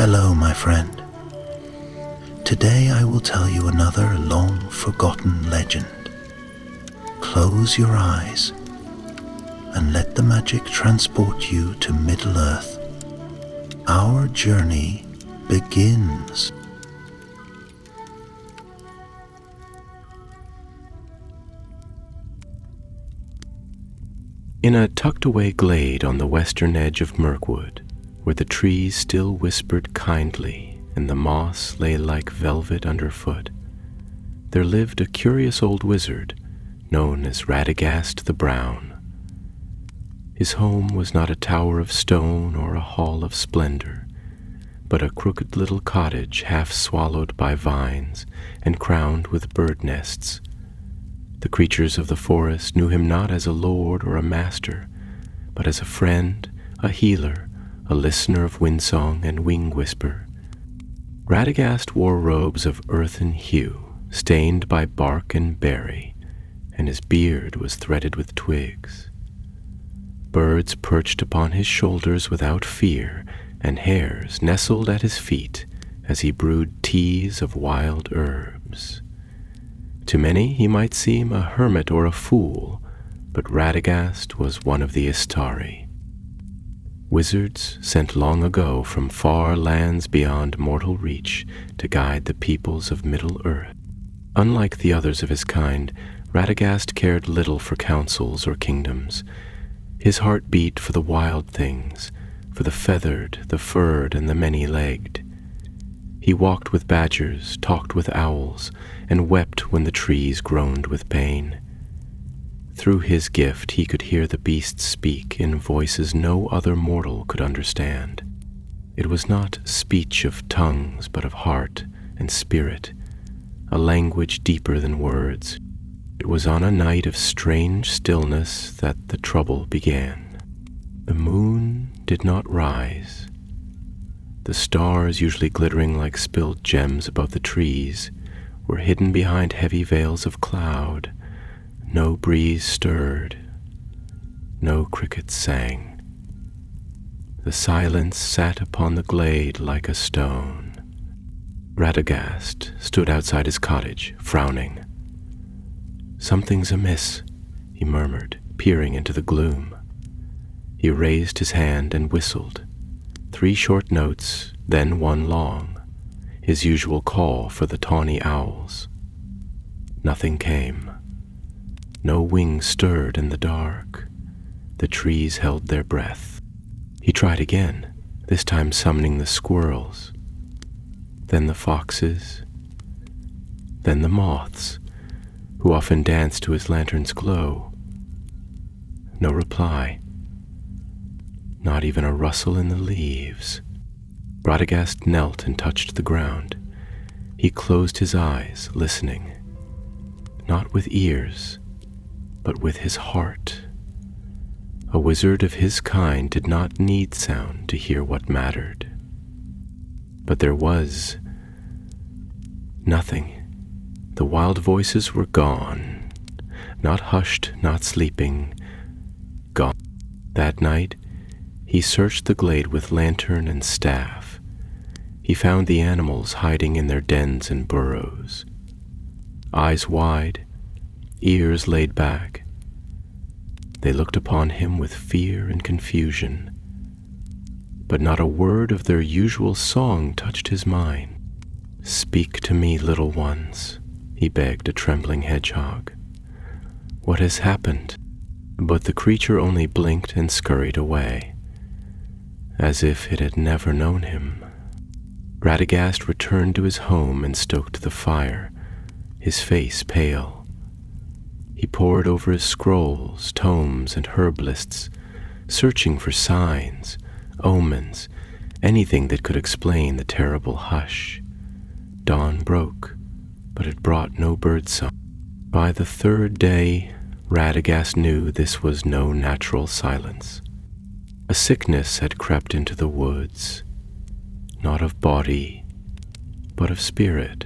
Hello, my friend. Today I will tell you another long-forgotten legend. Close your eyes and let the magic transport you to Middle-earth. Our journey begins. In a tucked-away glade on the western edge of Mirkwood, where the trees still whispered kindly and the moss lay like velvet underfoot, there lived a curious old wizard known as Radagast the Brown. His home was not a tower of stone or a hall of splendor, but a crooked little cottage half swallowed by vines and crowned with bird nests. The creatures of the forest knew him not as a lord or a master, but as a friend, a healer, a listener of windsong and wing whisper. Radagast wore robes of earthen hue, stained by bark and berry, and his beard was threaded with twigs. Birds perched upon his shoulders without fear, and hares nestled at his feet as he brewed teas of wild herbs. To many he might seem a hermit or a fool, but Radagast was one of the Istari. Wizards sent long ago from far lands beyond mortal reach to guide the peoples of Middle-earth. Unlike the others of his kind, Radagast cared little for councils or kingdoms. His heart beat for the wild things, for the feathered, the furred, and the many-legged. He walked with badgers, talked with owls, and wept when the trees groaned with pain. Through his gift he could hear the beasts speak in voices no other mortal could understand. It was not speech of tongues, but of heart and spirit, a language deeper than words. It was on a night of strange stillness that the trouble began. The moon did not rise. The stars, usually glittering like spilled gems above the trees, were hidden behind heavy veils of cloud. No breeze stirred. No crickets sang. The silence sat upon the glade like a stone. Radagast stood outside his cottage, frowning. "Something's amiss," he murmured, peering into the gloom. He raised his hand and whistled. 3 short notes, then 1 long, his usual call for the tawny owls. Nothing came. No wing stirred in the dark. The trees held their breath. He tried again, this time summoning the squirrels, then the foxes, then the moths, who often danced to his lantern's glow. No reply. Not even a rustle in the leaves. Radagast knelt and touched the ground. He closed his eyes, listening, not with ears, but with his heart. A wizard of his kind did not need sound to hear what mattered. But there was nothing. The wild voices were gone, not hushed, not sleeping, gone. That night, he searched the glade with lantern and staff. He found the animals hiding in their dens and burrows, eyes wide, ears laid back. They looked upon him with fear and confusion, but not a word of their usual song touched his mind. "Speak to me, little ones," he begged a trembling hedgehog. "What has happened?" But the creature only blinked and scurried away, as if it had never known him. Radagast returned to his home and stoked the fire, his face pale. He pored over his scrolls, tomes, and herb lists, searching for signs, omens, anything that could explain the terrible hush. Dawn broke, but it brought no birdsong. By the 3rd day, Radagast knew this was no natural silence. A sickness had crept into the woods, not of body, but of spirit.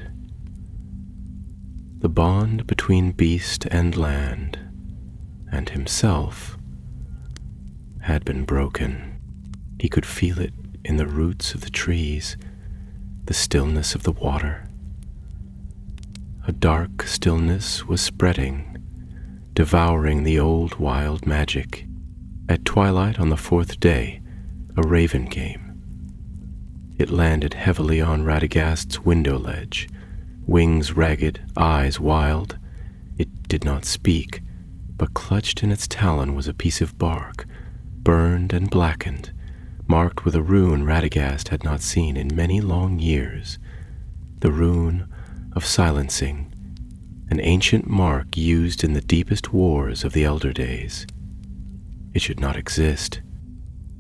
The bond between beast and land, and himself, had been broken. He could feel it in the roots of the trees, the stillness of the water. A dark stillness was spreading, devouring the old wild magic. At twilight on the fourth day, a raven came. It landed heavily on Radagast's window ledge, wings ragged, eyes wild. It did not speak, but clutched in its talon was a piece of bark, burned and blackened, marked with a rune Radagast had not seen in many long years, the rune of silencing, an ancient mark used in the deepest wars of the elder days. It should not exist.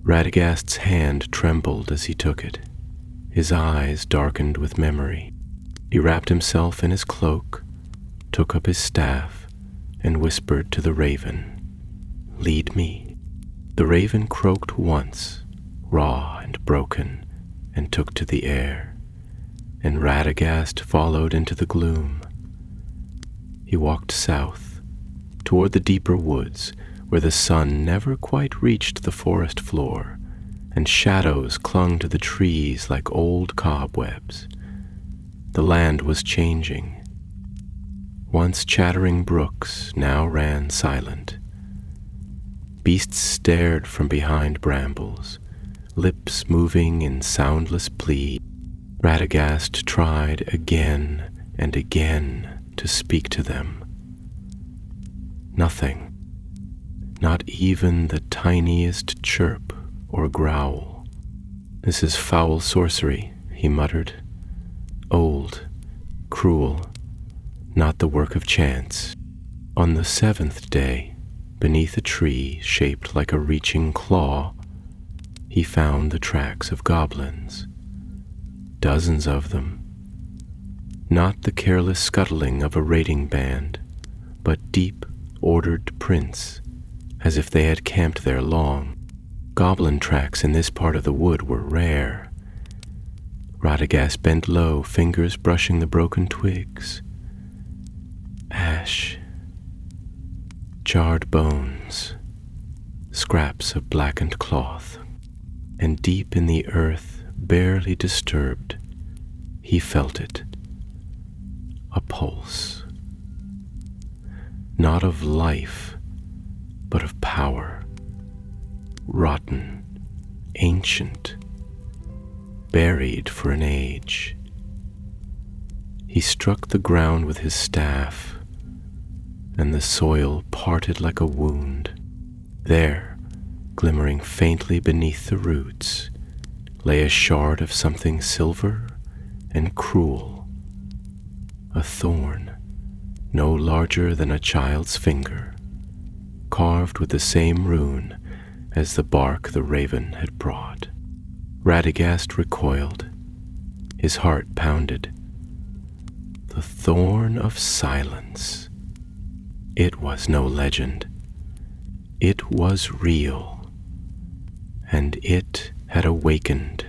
Radagast's hand trembled as he took it. His eyes darkened with memory. He wrapped himself in his cloak, took up his staff, and whispered to the raven, "Lead me." The raven croaked once, raw and broken, and took to the air, and Radagast followed into the gloom. He walked south, toward the deeper woods, where the sun never quite reached the forest floor, and shadows clung to the trees like old cobwebs. The land was changing. Once chattering brooks now ran silent. Beasts stared from behind brambles, lips moving in soundless plea. Radagast tried again and again to speak to them. Nothing. Not even the tiniest chirp or growl. "This is foul sorcery," he muttered. "Old, cruel, not the work of chance." On the seventh day, beneath a tree shaped like a reaching claw, he found the tracks of goblins. Dozens of them. Not the careless scuttling of a raiding band, but deep, ordered prints, as if they had camped there long. Goblin tracks in this part of the wood were rare. Radagast bent low, fingers brushing the broken twigs. Ash, charred bones, scraps of blackened cloth, and deep in the earth, barely disturbed, he felt it. A pulse. Not of life, but of power. Rotten, ancient, buried for an age. He struck the ground with his staff, and the soil parted like a wound. There, glimmering faintly beneath the roots, lay a shard of something silver and cruel. A thorn, no larger than a child's finger, carved with the same rune as the bark the raven had brought. Radagast recoiled. His heart pounded. The thorn of silence. It was no legend. It was real. And it had awakened.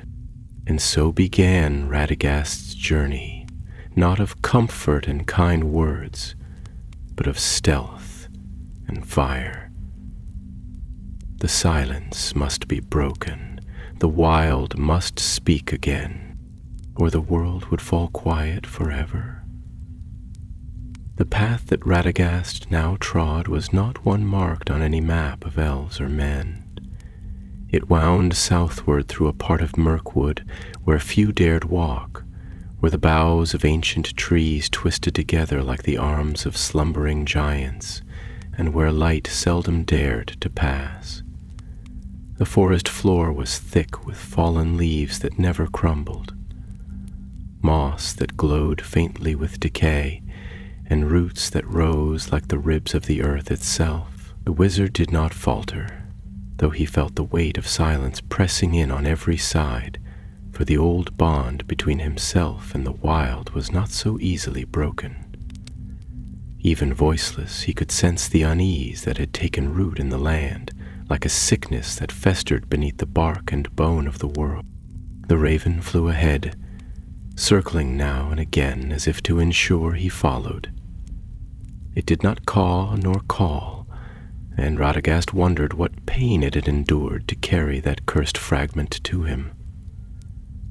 And so began Radagast's journey, not of comfort and kind words, but of stealth and fire. The silence must be broken. The wild must speak again, or the world would fall quiet forever. The path that Radagast now trod was not one marked on any map of elves or men. It wound southward through a part of Mirkwood where few dared walk, where the boughs of ancient trees twisted together like the arms of slumbering giants, and where light seldom dared to pass. The forest floor was thick with fallen leaves that never crumbled, moss that glowed faintly with decay, and roots that rose like the ribs of the earth itself. The wizard did not falter, though he felt the weight of silence pressing in on every side, for the old bond between himself and the wild was not so easily broken. Even voiceless, he could sense the unease that had taken root in the land, like a sickness that festered beneath the bark and bone of the world. The raven flew ahead, circling now and again as if to ensure he followed. It did not caw nor call, and Radagast wondered what pain it had endured to carry that cursed fragment to him.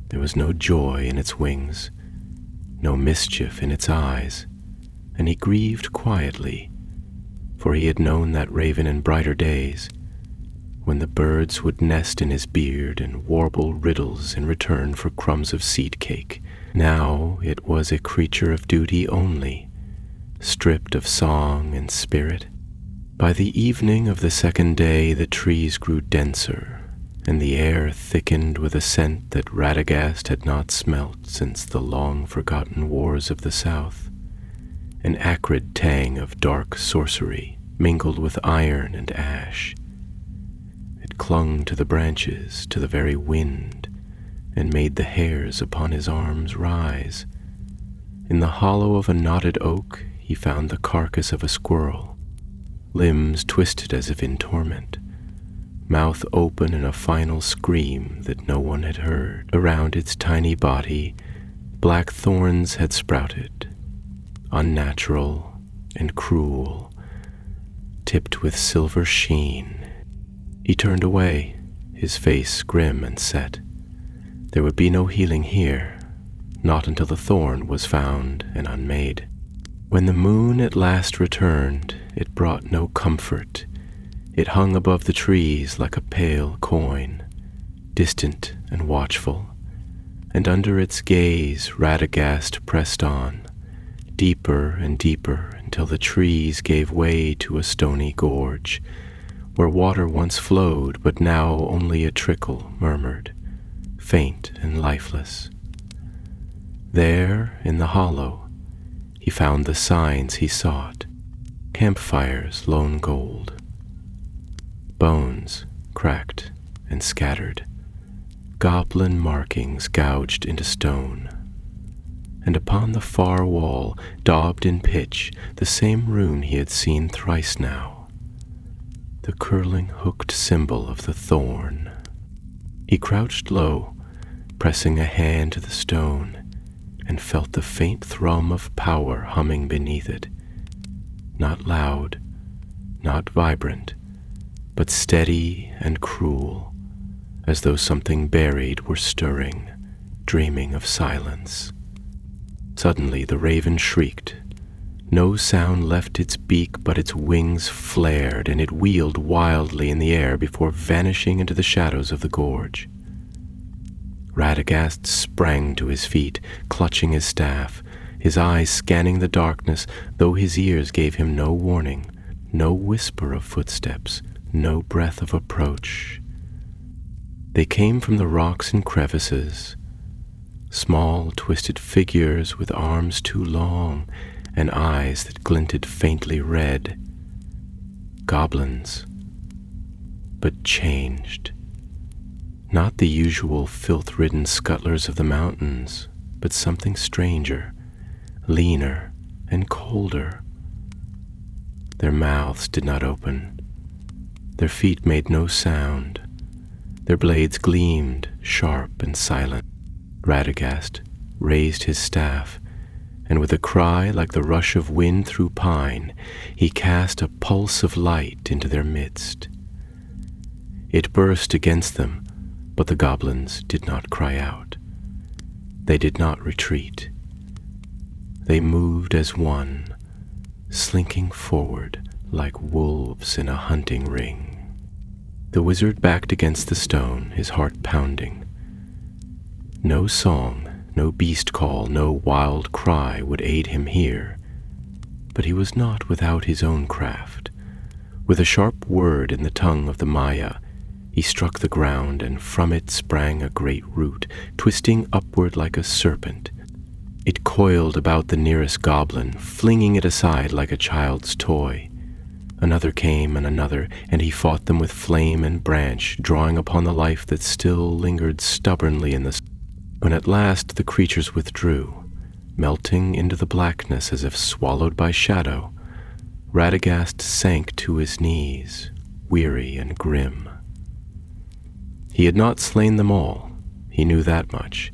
There was no joy in its wings, no mischief in its eyes, and he grieved quietly, for he had known that raven in brighter days, when the birds would nest in his beard and warble riddles in return for crumbs of seed cake. Now it was a creature of duty only, stripped of song and spirit. By the evening of the second day the trees grew denser, and the air thickened with a scent that Radagast had not smelt since the long-forgotten wars of the south, an acrid tang of dark sorcery mingled with iron and ash. It clung to the branches, to the very wind, and made the hairs upon his arms rise. In the hollow of a knotted oak he found the carcass of a squirrel, limbs twisted as if in torment, mouth open in a final scream that no one had heard. Around its tiny body, black thorns had sprouted, unnatural and cruel, tipped with silver sheen. He turned away, his face grim and set. There would be no healing here, not until the thorn was found and unmade. When the moon at last returned, it brought no comfort. It hung above the trees like a pale coin, distant and watchful, and under its gaze Radagast pressed on, deeper and deeper, until the trees gave way to a stony gorge, where water once flowed, but now only a trickle murmured, faint and lifeless. There, in the hollow, he found the signs he sought: campfires, lone gold, bones cracked and scattered, goblin markings gouged into stone, and upon the far wall, daubed in pitch, the same rune he had seen thrice now, the curling hooked symbol of the thorn. He crouched low, pressing a hand to the stone, and felt the faint thrum of power humming beneath it, not loud, not vibrant, but steady and cruel, as though something buried were stirring, dreaming of silence. Suddenly the raven shrieked. No sound left its beak, but its wings flared, and it wheeled wildly in the air before vanishing into the shadows of the gorge. Radagast sprang to his feet, clutching his staff, his eyes scanning the darkness, though his ears gave him no warning, no whisper of footsteps, no breath of approach. They came from the rocks and crevices, small twisted figures with arms too long and eyes that glinted faintly red. Goblins, but changed. Not the usual filth-ridden scuttlers of the mountains, but something stranger, leaner and colder. Their mouths did not open. Their feet made no sound. Their blades gleamed, sharp and silent. Radagast raised his staff, and with a cry like the rush of wind through pine, he cast a pulse of light into their midst. It burst against them, but the goblins did not cry out. They did not retreat. They moved as one, slinking forward like wolves in a hunting ring. The wizard backed against the stone, his heart pounding. No song, no beast call, no wild cry would aid him here, but he was not without his own craft. With a sharp word in the tongue of the Maya, he struck the ground, and from it sprang a great root, twisting upward like a serpent. It coiled about the nearest goblin, flinging it aside like a child's toy. Another came and another, and he fought them with flame and branch, drawing upon the life that still lingered stubbornly in the... When at last the creatures withdrew, melting into the blackness as if swallowed by shadow, Radagast sank to his knees, weary and grim. He had not slain them all, he knew that much.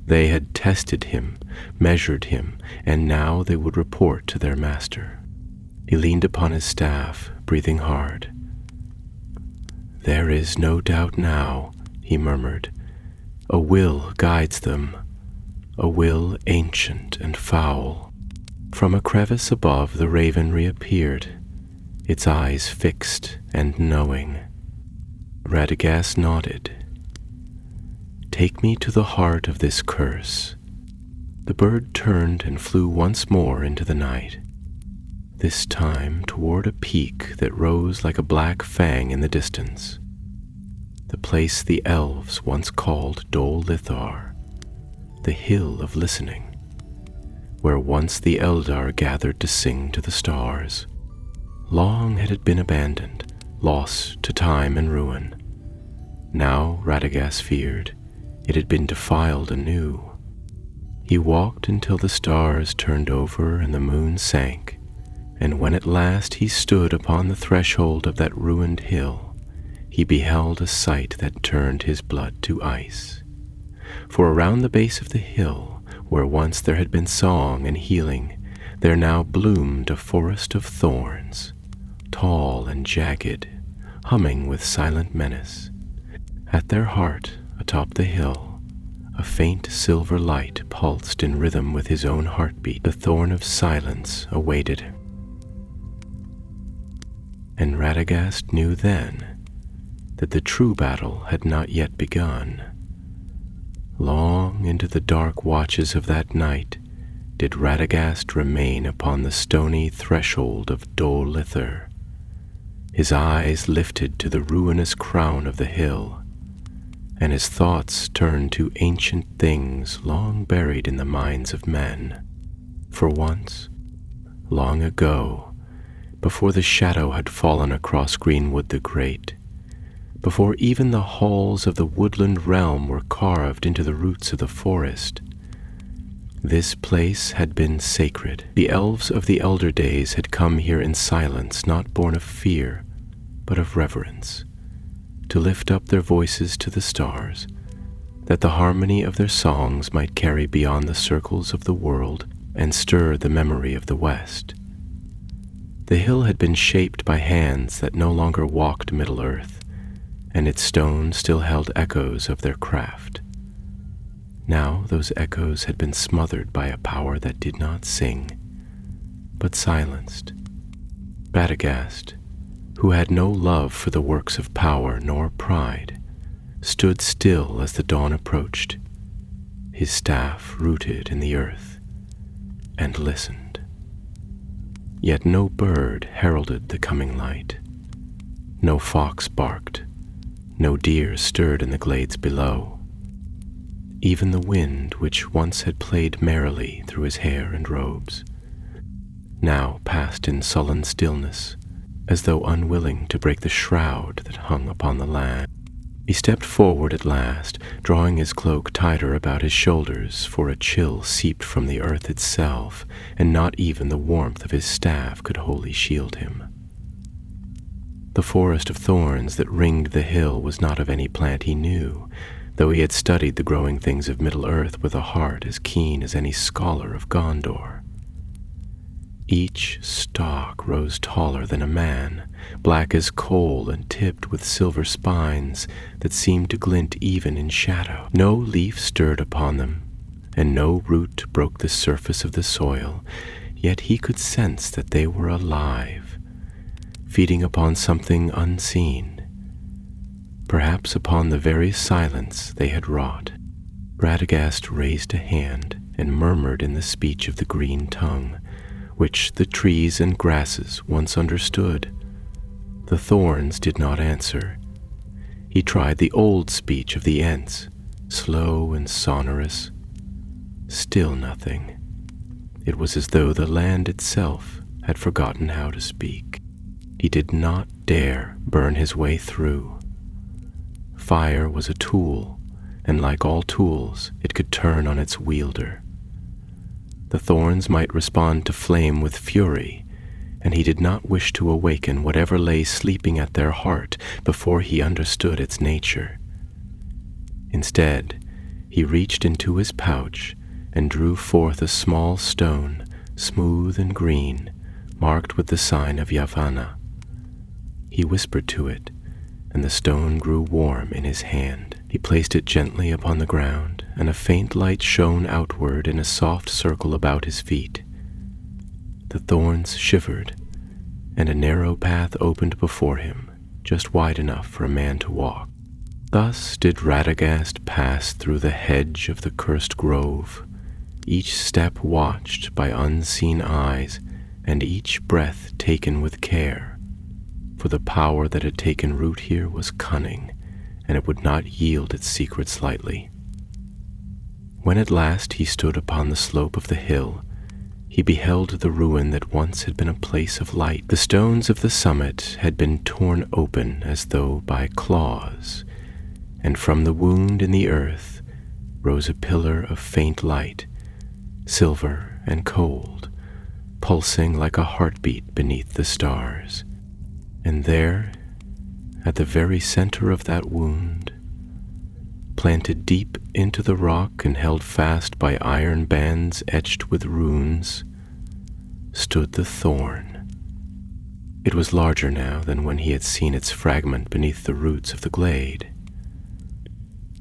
They had tested him, measured him, and now they would report to their master. He leaned upon his staff, breathing hard. "There is no doubt now," he murmured. A will guides them, a will ancient and foul. From a crevice above the raven reappeared, its eyes fixed and knowing. Radagast nodded. "Take me to the heart of this curse." The bird turned and flew once more into the night, this time toward a peak that rose like a black fang in the distance, the place the elves once called Dol Lithar, the Hill of Listening, where once the Eldar gathered to sing to the stars. Long had it been abandoned, lost to time and ruin. Now Radagast feared it had been defiled anew. He walked until the stars turned over and the moon sank, and when at last he stood upon the threshold of that ruined hill, he beheld a sight that turned his blood to ice. For around the base of the hill, where once there had been song and healing, there now bloomed a forest of thorns, tall and jagged, humming with silent menace. At their heart, atop the hill, a faint silver light pulsed in rhythm with his own heartbeat. The thorn of silence awaited him. And Radagast knew then that the true battle had not yet begun. Long into the dark watches of that night did Radagast remain upon the stony threshold of Dol Lithar, his eyes lifted to the ruinous crown of the hill, and his thoughts turned to ancient things long buried in the minds of men. For once, long ago, before the shadow had fallen across Greenwood the Great, before even the halls of the woodland realm were carved into the roots of the forest, this place had been sacred. The elves of the elder days had come here in silence, not born of fear, but of reverence, to lift up their voices to the stars, that the harmony of their songs might carry beyond the circles of the world and stir the memory of the West. The hill had been shaped by hands that no longer walked Middle-earth, and its stone still held echoes of their craft. Now those echoes had been smothered by a power that did not sing, but silenced. Radagast, who had no love for the works of power nor pride, stood still as the dawn approached, his staff rooted in the earth, and listened. Yet no bird heralded the coming light. No fox barked, no deer stirred in the glades below. Even the wind, which once had played merrily through his hair and robes, now passed in sullen stillness, as though unwilling to break the shroud that hung upon the land. He stepped forward at last, drawing his cloak tighter about his shoulders, for a chill seeped from the earth itself, and not even the warmth of his staff could wholly shield him. The forest of thorns that ringed the hill was not of any plant he knew, though he had studied the growing things of Middle-earth with a heart as keen as any scholar of Gondor. Each stalk rose taller than a man, black as coal and tipped with silver spines that seemed to glint even in shadow. No leaf stirred upon them, and no root broke the surface of the soil, yet he could sense that they were alive, feeding upon something unseen, perhaps upon the very silence they had wrought. Radagast raised a hand and murmured in the speech of the green tongue, which the trees and grasses once understood. The thorns did not answer. He tried the old speech of the Ents, slow and sonorous. Still nothing. It was as though the land itself had forgotten how to speak. He did not dare burn his way through. Fire was a tool, and like all tools, it could turn on its wielder. The thorns might respond to flame with fury, and he did not wish to awaken whatever lay sleeping at their heart before he understood its nature. Instead, he reached into his pouch and drew forth a small stone, smooth and green, marked with the sign of Yavanna. He whispered to it, and the stone grew warm in his hand. He He placed it gently upon the ground, and a faint light shone outward in a soft circle about his feet. The thorns shivered, and a narrow path opened before him, just wide enough for a man to walk. Thus did Radagast pass through the hedge of the cursed grove, each step watched by unseen eyes, and each breath taken with care, for the power that had taken root here was cunning, and it would not yield its secrets lightly. When at last he stood upon the slope of the hill, he beheld the ruin that once had been a place of light. The stones of the summit had been torn open as though by claws, and from the wound in the earth rose a pillar of faint light, silver and cold, pulsing like a heartbeat beneath the stars. And there, at the very center of that wound, planted deep into the rock and held fast by iron bands etched with runes, stood the thorn. It was larger now than when he had seen its fragment beneath the roots of the glade,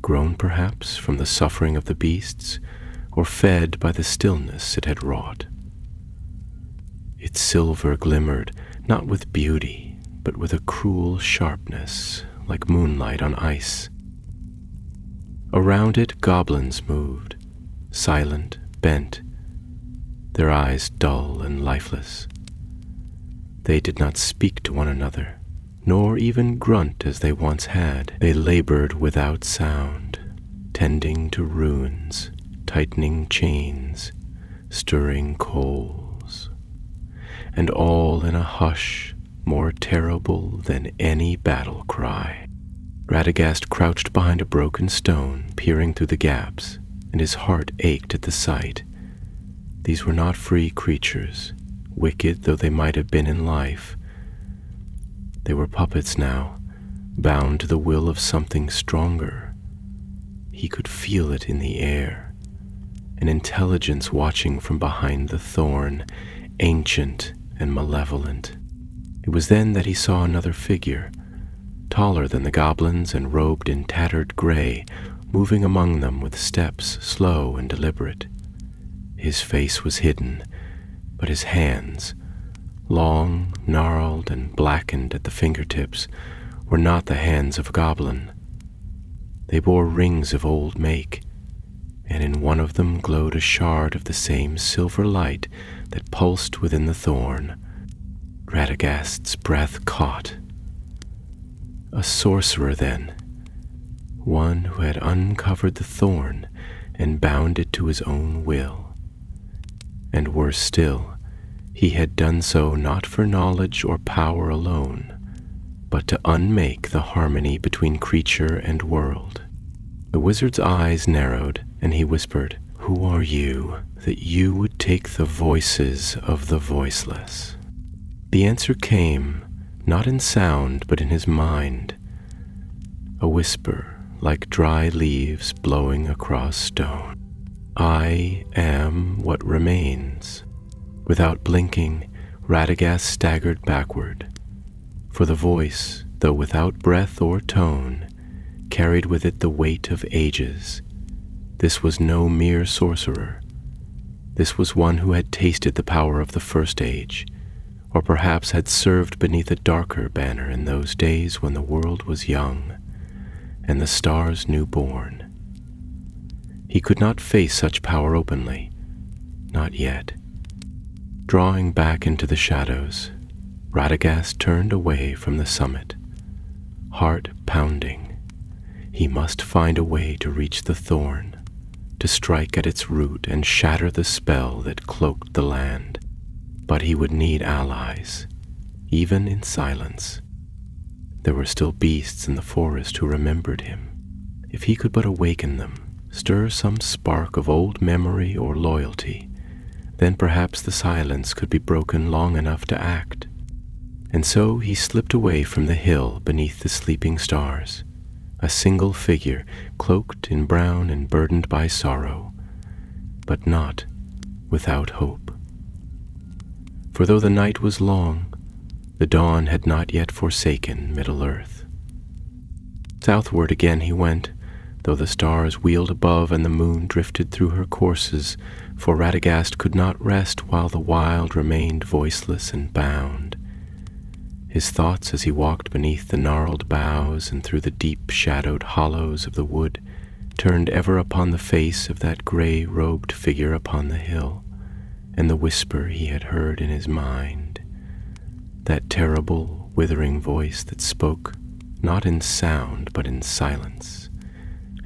grown perhaps from the suffering of the beasts, or fed by the stillness it had wrought. Its silver glimmered not with beauty, but with a cruel sharpness, like moonlight on ice. Around it goblins moved, silent, bent, their eyes dull and lifeless. They did not speak to one another, nor even grunt as they once had. They labored without sound, tending to runes, tightening chains, stirring coals, and all in a hush more terrible than any battle cry. Radagast crouched behind a broken stone, peering through the gaps, and his heart ached at the sight. These were not free creatures, wicked though they might have been in life. They were puppets now, bound to the will of something stronger. He could feel it in the air, an intelligence watching from behind the thorn, ancient and malevolent. It was then that he saw another figure, taller than the goblins and robed in tattered gray, moving among them with steps slow and deliberate. His face was hidden, but his hands, long, gnarled, and blackened at the fingertips, were not the hands of a goblin. They bore rings of old make, and in one of them glowed a shard of the same silver light that pulsed within the thorn. Radagast's breath caught. A sorcerer, then, one who had uncovered the thorn and bound it to his own will. And worse still, he had done so not for knowledge or power alone, but to unmake the harmony between creature and world. The wizard's eyes narrowed, and he whispered, "Who are you, that you would take the voices of the voiceless?" The answer came, not in sound, but in his mind, a whisper like dry leaves blowing across stone. "I am what remains." Without blinking, Radagast staggered backward, for the voice, though without breath or tone, carried with it the weight of ages. This was no mere sorcerer. This was one who had tasted the power of the First Age, or perhaps had served beneath a darker banner in those days when the world was young, and the stars newborn. He could not face such power openly, not yet. Drawing back into the shadows, Radagast turned away from the summit, heart pounding. He must find a way to reach the thorn, to strike at its root and shatter the spell that cloaked the land. But he would need allies, even in silence. There were still beasts in the forest who remembered him. If he could but awaken them, stir some spark of old memory or loyalty, then perhaps the silence could be broken long enough to act. And so he slipped away from the hill beneath the sleeping stars, a single figure cloaked in brown and burdened by sorrow, but not without hope. For though the night was long, the dawn had not yet forsaken Middle-earth. Southward again he went, though the stars wheeled above and the moon drifted through her courses, for Radagast could not rest while the wild remained voiceless and bound. His thoughts as he walked beneath the gnarled boughs and through the deep-shadowed hollows of the wood turned ever upon the face of that gray-robed figure upon the hill, and the whisper he had heard in his mind, that terrible, withering voice that spoke not in sound but in silence,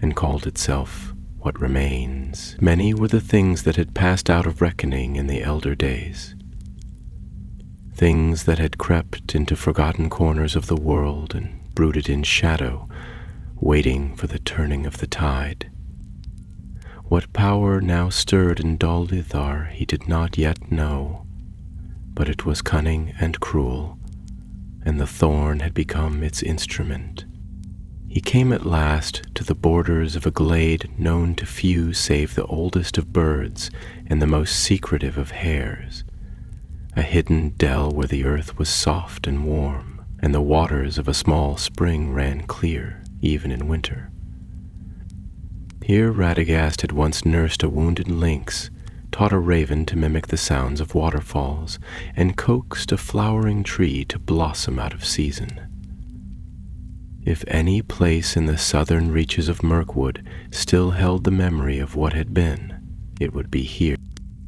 and called itself what remains. Many were the things that had passed out of reckoning in the elder days, things that had crept into forgotten corners of the world and brooded in shadow, waiting for the turning of the tide. What power now stirred in Dol Ithar he did not yet know, but it was cunning and cruel, and the thorn had become its instrument. He came at last to the borders of a glade known to few save the oldest of birds and the most secretive of hares, a hidden dell where the earth was soft and warm, and the waters of a small spring ran clear, even in winter. Here Radagast had once nursed a wounded lynx, taught a raven to mimic the sounds of waterfalls, and coaxed a flowering tree to blossom out of season. If any place in the southern reaches of Mirkwood still held the memory of what had been, it would be here.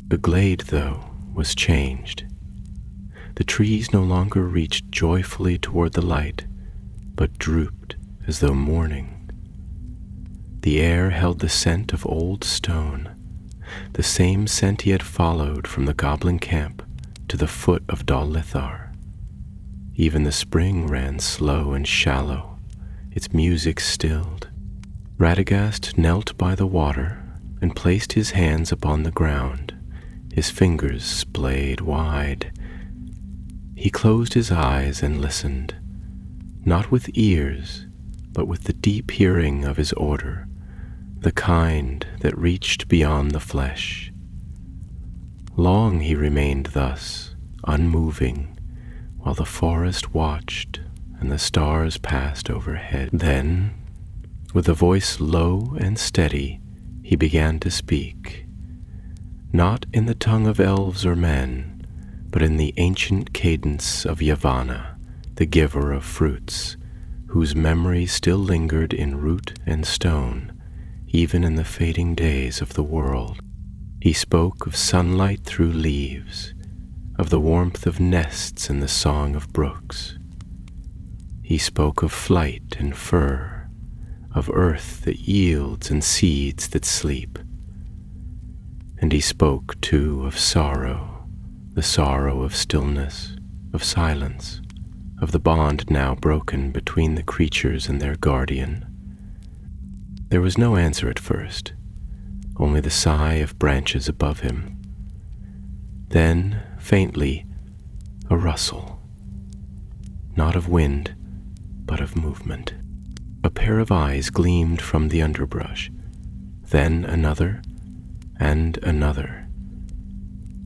The glade, though, was changed. The trees no longer reached joyfully toward the light, but drooped as though mourning. The air held the scent of old stone, the same scent he had followed from the goblin camp to the foot of Dol Ithar. Even the spring ran slow and shallow, its music stilled. Radagast knelt by the water and placed his hands upon the ground, his fingers splayed wide. He closed his eyes and listened, not with ears, but with the deep hearing of his order, the kind that reached beyond the flesh. Long he remained thus, unmoving, while the forest watched and the stars passed overhead. Then, with a voice low and steady, he began to speak, not in the tongue of elves or men, but in the ancient cadence of Yavanna, the giver of fruits, whose memory still lingered in root and stone, even in the fading days of the world. He spoke of sunlight through leaves, of the warmth of nests and the song of brooks. He spoke of flight and fur, of earth that yields and seeds that sleep. And he spoke, too, of sorrow, the sorrow of stillness, of silence, of the bond now broken between the creatures and their guardian. There was no answer at first, only the sigh of branches above him. Then, faintly, a rustle, not of wind, but of movement. A pair of eyes gleamed from the underbrush, then another and another.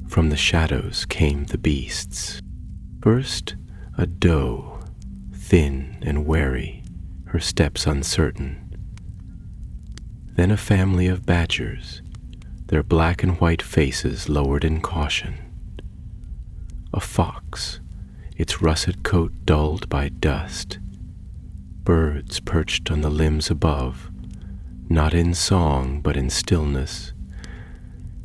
From the shadows came the beasts. First, a doe, thin and wary, her steps uncertain. Then a family of badgers, their black and white faces lowered in caution. A fox, its russet coat dulled by dust. Birds perched on the limbs above, not in song but in stillness,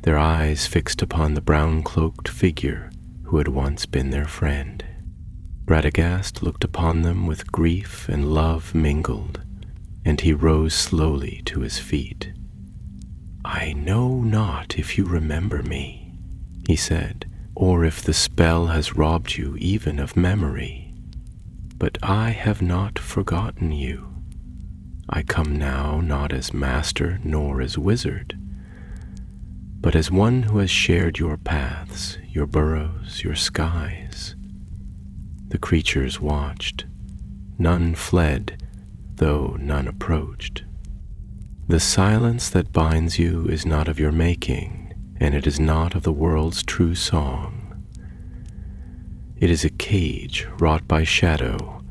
their eyes fixed upon the brown-cloaked figure who had once been their friend. Radagast looked upon them with grief and love mingled, and he rose slowly to his feet. "I know not if you remember me," he said, "or if the spell has robbed you even of memory, but I have not forgotten you. I come now not as master nor as wizard, but as one who has shared your paths, your burrows, your skies." The creatures watched. None fled, though none approached. "The silence that binds you is not of your making, and it is not of the world's true song. It is a cage wrought by shadow,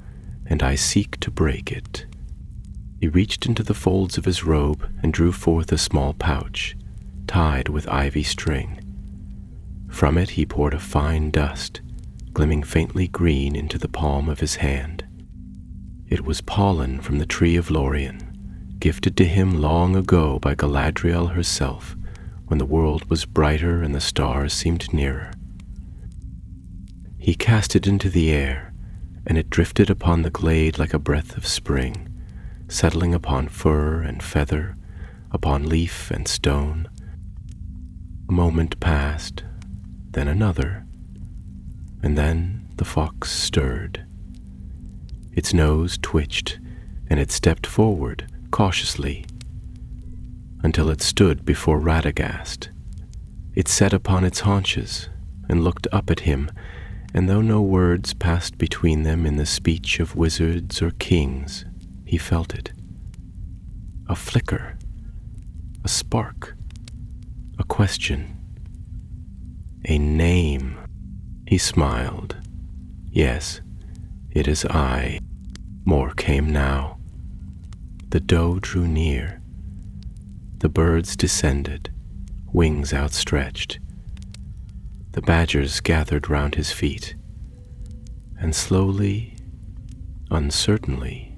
and I seek to break it. He reached into the folds of his robe and drew forth a small pouch, tied with ivy string. From it he poured a fine dust, glimmering faintly green, into the palm of his hand. It was pollen from the tree of Lorien, gifted to him long ago by Galadriel herself, when the world was brighter and the stars seemed nearer. He cast it into the air, and it drifted upon the glade like a breath of spring, settling upon fur and feather, upon leaf and stone. A moment passed, then another, and then the fox stirred. Its nose twitched, and it stepped forward cautiously until it stood before Radagast. It sat upon its haunches and looked up at him, and though no words passed between them in the speech of wizards or kings, he felt it. A flicker, a spark, a question, a name. He smiled. Yes, it is I. More came now. The doe drew near. The birds descended, wings outstretched. The badgers gathered round his feet, and slowly, uncertainly,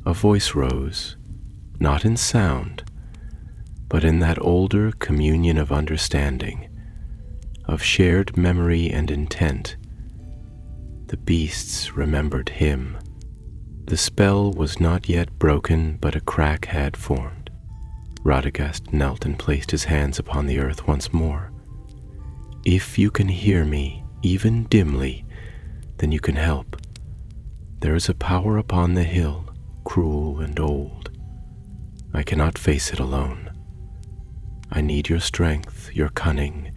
a voice rose, not in sound, but in that older communion of understanding, of shared memory and intent. The beasts remembered him. The spell was not yet broken, but a crack had formed. Radagast knelt and placed his hands upon the earth once more. If you can hear me, even dimly, then you can help. There is a power upon the hill, cruel and old. I cannot face it alone. I need your strength, your cunning,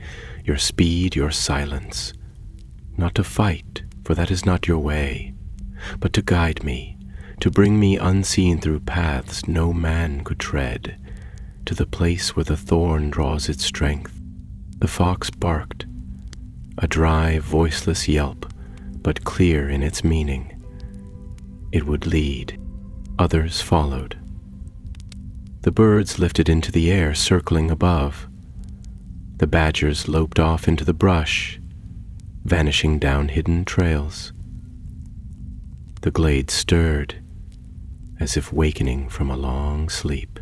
your speed, your silence. Not to fight, for that is not your way, but to guide me, to bring me unseen through paths no man could tread, to the place where the thorn draws its strength. The fox barked, a dry, voiceless yelp, but clear in its meaning. It would lead. Others followed. The birds lifted into the air, circling above. The badgers loped off into the brush, vanishing down hidden trails. The glade stirred, as if wakening from a long sleep.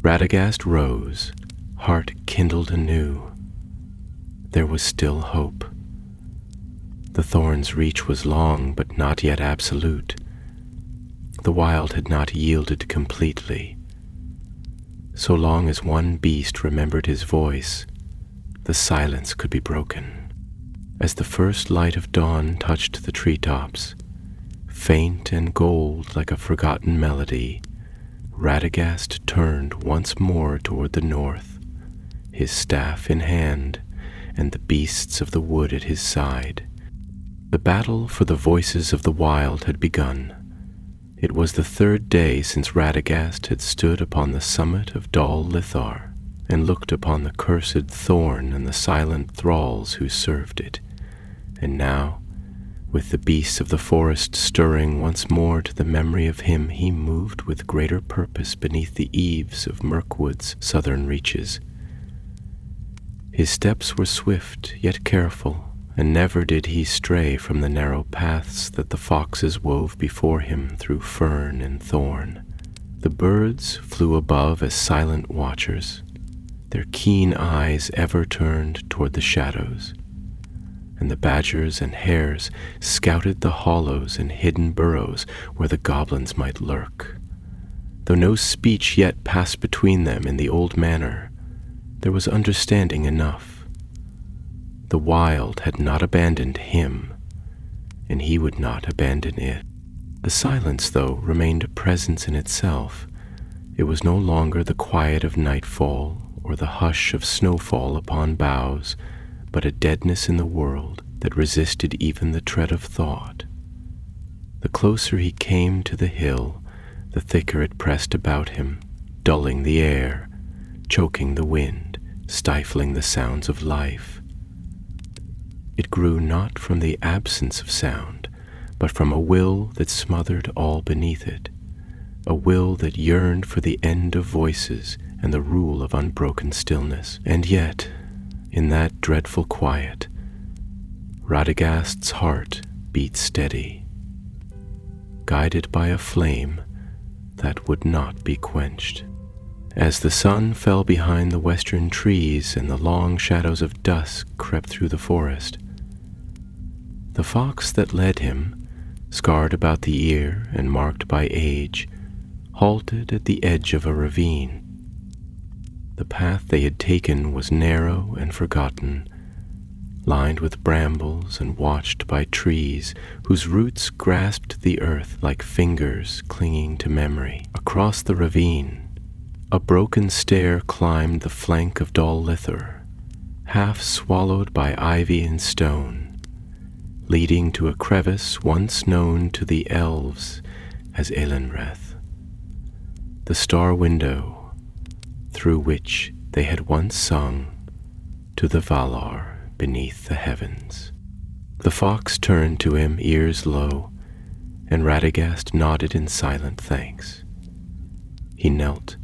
Radagast rose, heart kindled anew. There was still hope. The thorn's reach was long, but not yet absolute. The wild had not yielded completely. So long as one beast remembered his voice, the silence could be broken. As the first light of dawn touched the treetops, faint and gold like a forgotten melody, Radagast turned once more toward the north, his staff in hand, and the beasts of the wood at his side. The battle for the voices of the wild had begun. It was the third day since Radagast had stood upon the summit of Dol Lithar and looked upon the cursed thorn and the silent thralls who served it. And now, with the beasts of the forest stirring once more to the memory of him, he moved with greater purpose beneath the eaves of Mirkwood's southern reaches. His steps were swift yet careful, and never did he stray from the narrow paths that the foxes wove before him through fern and thorn. The birds flew above as silent watchers, their keen eyes ever turned toward the shadows, and the badgers and hares scouted the hollows and hidden burrows where the goblins might lurk. Though no speech yet passed between them in the old manner, there was understanding enough. The wild had not abandoned him, and he would not abandon it. The silence, though, remained a presence in itself. It was no longer the quiet of nightfall or the hush of snowfall upon boughs, but a deadness in the world that resisted even the tread of thought. The closer he came to the hill, the thicker it pressed about him, dulling the air, choking the wind, stifling the sounds of life. It grew not from the absence of sound, but from a will that smothered all beneath it, a will that yearned for the end of voices and the rule of unbroken stillness. And yet, in that dreadful quiet, Radagast's heart beat steady, guided by a flame that would not be quenched. As the sun fell behind the western trees and the long shadows of dusk crept through the forest, the fox that led him, scarred about the ear and marked by age, halted at the edge of a ravine. The path they had taken was narrow and forgotten, lined with brambles and watched by trees whose roots grasped the earth like fingers clinging to memory. Across the ravine, a broken stair climbed the flank of Dol Lithor, half swallowed by ivy and stone, leading to a crevice once known to the elves as Elenreth, the star window through which they had once sung to the Valar beneath the heavens. The fox turned to him, ears low, and Radagast nodded in silent thanks. He knelt,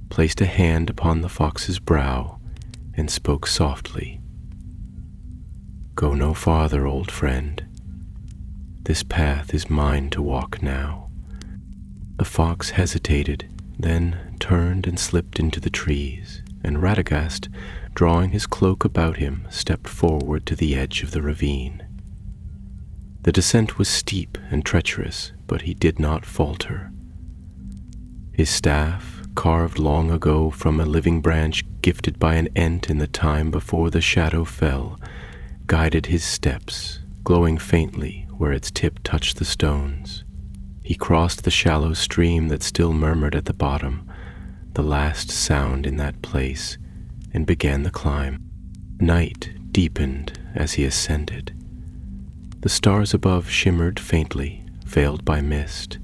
placed a hand upon the fox's brow, and spoke softly. "Go no farther, old friend. This path is mine to walk now." The fox hesitated, then turned and slipped into the trees, and Radagast, drawing his cloak about him, stepped forward to the edge of the ravine. The descent was steep and treacherous, but he did not falter. His staff, carved long ago from a living branch gifted by an Ent in the time before the shadow fell, guided his steps, glowing faintly where its tip touched the stones. He crossed the shallow stream that still murmured at the bottom, the last sound in that place, and began the climb. Night deepened as he ascended. The stars above shimmered faintly, veiled by mist,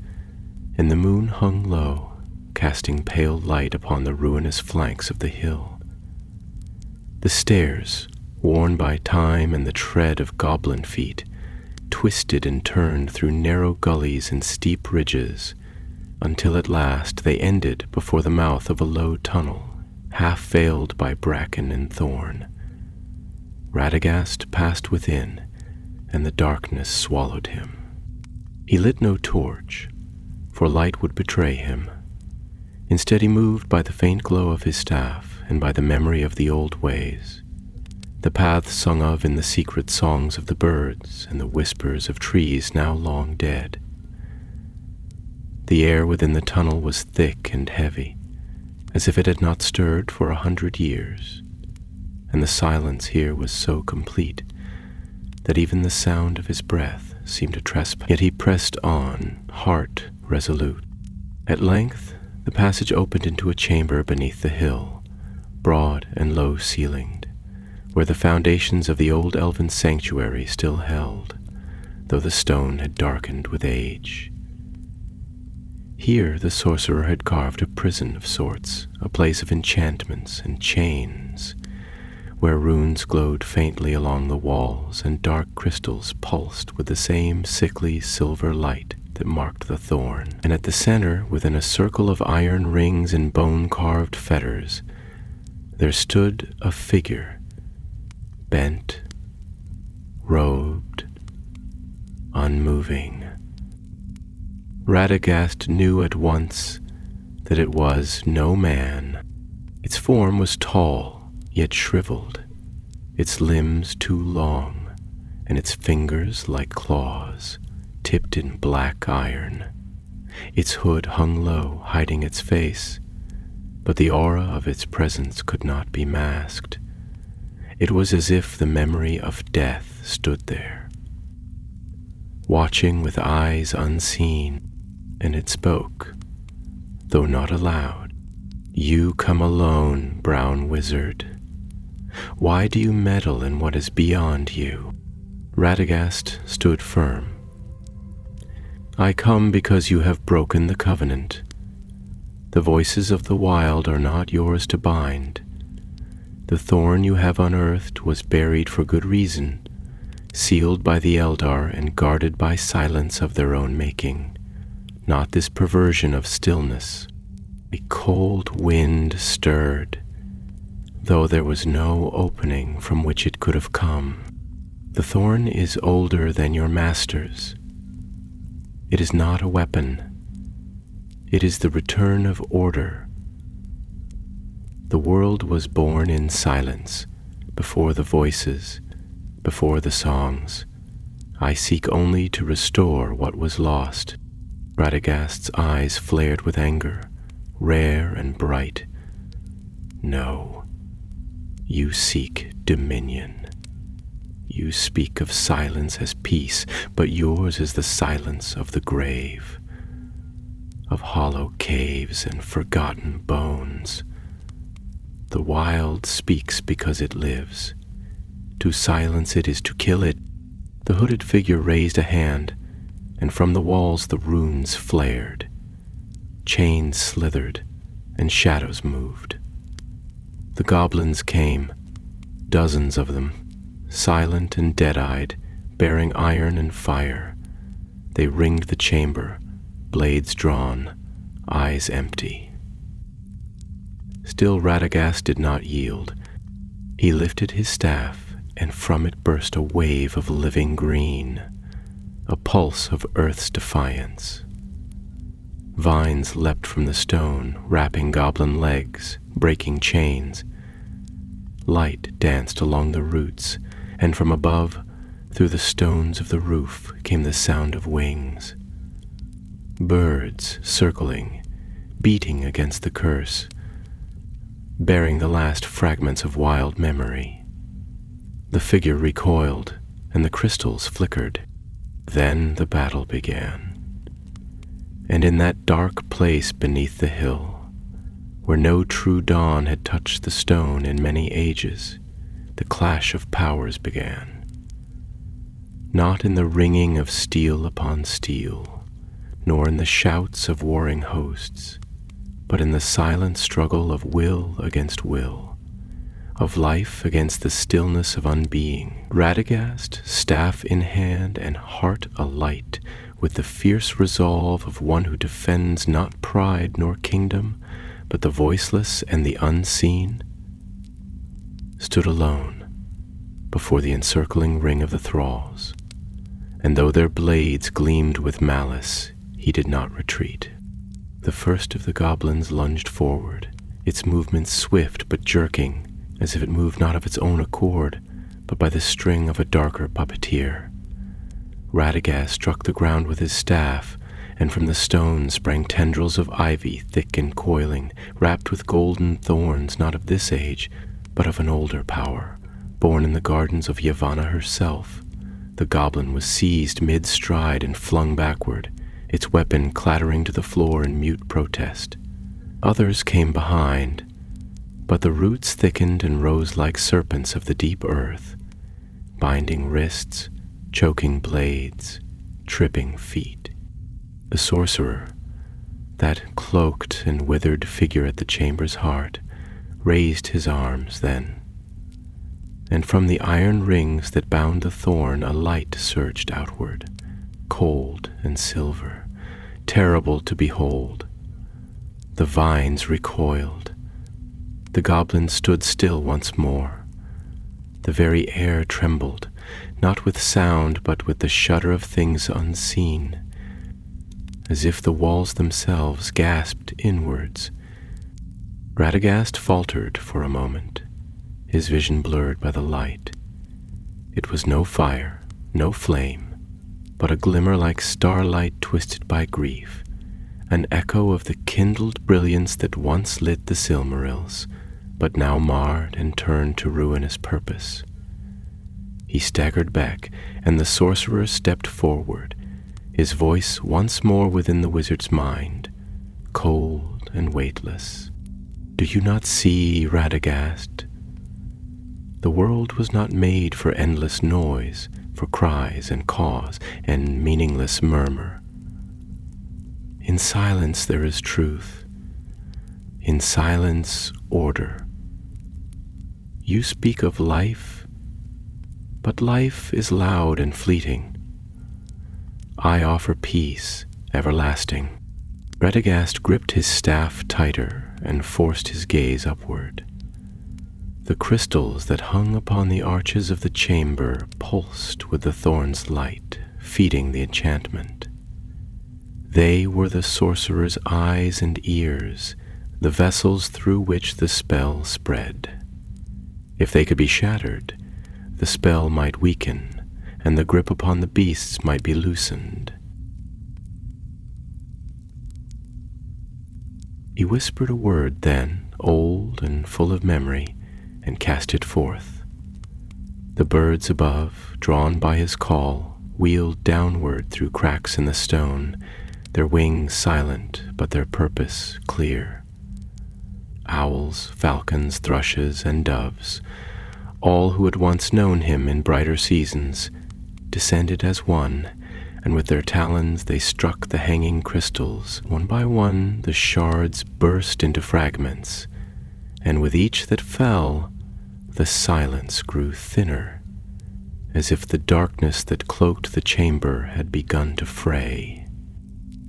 and the moon hung low, casting pale light upon the ruinous flanks of the hill. The stairs, worn by time and the tread of goblin feet, twisted and turned through narrow gullies and steep ridges, until at last they ended before the mouth of a low tunnel, half veiled by bracken and thorn. Radagast passed within, and the darkness swallowed him. He lit no torch, for light would betray him. Instead he moved by the faint glow of his staff and by the memory of the old ways, the paths sung of in the secret songs of the birds and the whispers of trees now long dead. The air within the tunnel was thick and heavy, as if it had not stirred for 100 years, and the silence here was so complete that even the sound of his breath seemed a trespass. Yet he pressed on, heart resolute. At length the passage opened into a chamber beneath the hill, broad and low-ceilinged, where the foundations of the old elven sanctuary still held, though the stone had darkened with age. Here the sorcerer had carved a prison of sorts, a place of enchantments and chains, where runes glowed faintly along the walls and dark crystals pulsed with the same sickly silver light that marked the thorn. And at the center, within a circle of iron rings and bone-carved fetters, there stood a figure, bent, robed, unmoving. Radagast knew at once that it was no man. Its form was tall, yet shriveled, its limbs too long, and its fingers like claws, tipped in black iron. Its hood hung low, hiding its face, but the aura of its presence could not be masked. It was as if the memory of death stood there, watching with eyes unseen, and it spoke, though not aloud. "You come alone, brown wizard. Why do you meddle in what is beyond you?" Radagast stood firm. "I come because you have broken the covenant. The voices of the wild are not yours to bind. The thorn you have unearthed was buried for good reason, sealed by the Eldar and guarded by silence of their own making, not this perversion of stillness. A cold wind stirred, though there was no opening from which it could have come. The thorn is older than your masters. It is not a weapon. It is the return of order. The world was born in silence, before the voices, before the songs. I seek only to restore what was lost. Radagast's eyes flared with anger, rare and bright. No, you seek dominion. You speak of silence as peace, but yours is the silence of the grave, of hollow caves and forgotten bones. The wild speaks because it lives. To silence it is to kill it. The hooded figure raised a hand, and from the walls the runes flared. Chains slithered, and shadows moved. The goblins came, dozens of them, silent and dead-eyed, bearing iron and fire. They ringed the chamber, blades drawn, eyes empty. Still Radagast did not yield. He lifted his staff, and from it burst a wave of living green, a pulse of earth's defiance. Vines leapt from the stone, wrapping goblin legs, breaking chains. Light danced along the roots, and from above, through the stones of the roof, came the sound of wings. Birds circling, beating against the curse, bearing the last fragments of wild memory. The figure recoiled, and the crystals flickered. Then the battle began. And in that dark place beneath the hill, where no true dawn had touched the stone in many ages, the clash of powers began. Not in the ringing of steel upon steel, nor in the shouts of warring hosts, but in the silent struggle of will against will, of life against the stillness of unbeing. Radagast, staff in hand and heart alight, with the fierce resolve of one who defends not pride nor kingdom, but the voiceless and the unseen, stood alone before the encircling ring of the thralls, and though their blades gleamed with malice, he did not retreat. The first of the goblins lunged forward, its movements swift but jerking, as if it moved not of its own accord, but by the string of a darker puppeteer. Radagast struck the ground with his staff, and from the stone sprang tendrils of ivy thick and coiling, wrapped with golden thorns not of this age, but of an older power, born in the gardens of Yavanna herself. The goblin was seized mid-stride and flung backward, its weapon clattering to the floor in mute protest. Others came behind, but the roots thickened and rose like serpents of the deep earth, binding wrists, choking blades, tripping feet. The sorcerer, that cloaked and withered figure at the chamber's heart, raised his arms then, and from the iron rings that bound the thorn a light surged outward, cold and silver, terrible to behold. The vines recoiled. The goblin stood still once more. The very air trembled, not with sound but with the shudder of things unseen, as if the walls themselves gasped inwards. Radagast faltered for a moment, his vision blurred by the light. It was no fire, no flame, but a glimmer like starlight twisted by grief, an echo of the kindled brilliance that once lit the Silmarils, but now marred and turned to ruinous purpose. He staggered back, and the sorcerer stepped forward, his voice once more within the wizard's mind, cold and weightless. Do you not see, Radagast? The world was not made for endless noise, for cries and caws and meaningless murmur. In silence there is truth. In silence, order. You speak of life, but life is loud and fleeting. I offer peace, everlasting. Radagast gripped his staff tighter and forced his gaze upward. The crystals that hung upon the arches of the chamber pulsed with the thorn's light, feeding the enchantment. They were the sorcerer's eyes and ears, the vessels through which the spell spread. If they could be shattered, the spell might weaken, and the grip upon the beasts might be loosened. He whispered a word then, old and full of memory, and cast it forth. The birds above, drawn by his call, wheeled downward through cracks in the stone, their wings silent, but their purpose clear. Owls, falcons, thrushes, and doves, all who had once known him in brighter seasons, descended as one, and with their talons they struck the hanging crystals. One by one the shards burst into fragments, and with each that fell, the silence grew thinner, as if the darkness that cloaked the chamber had begun to fray.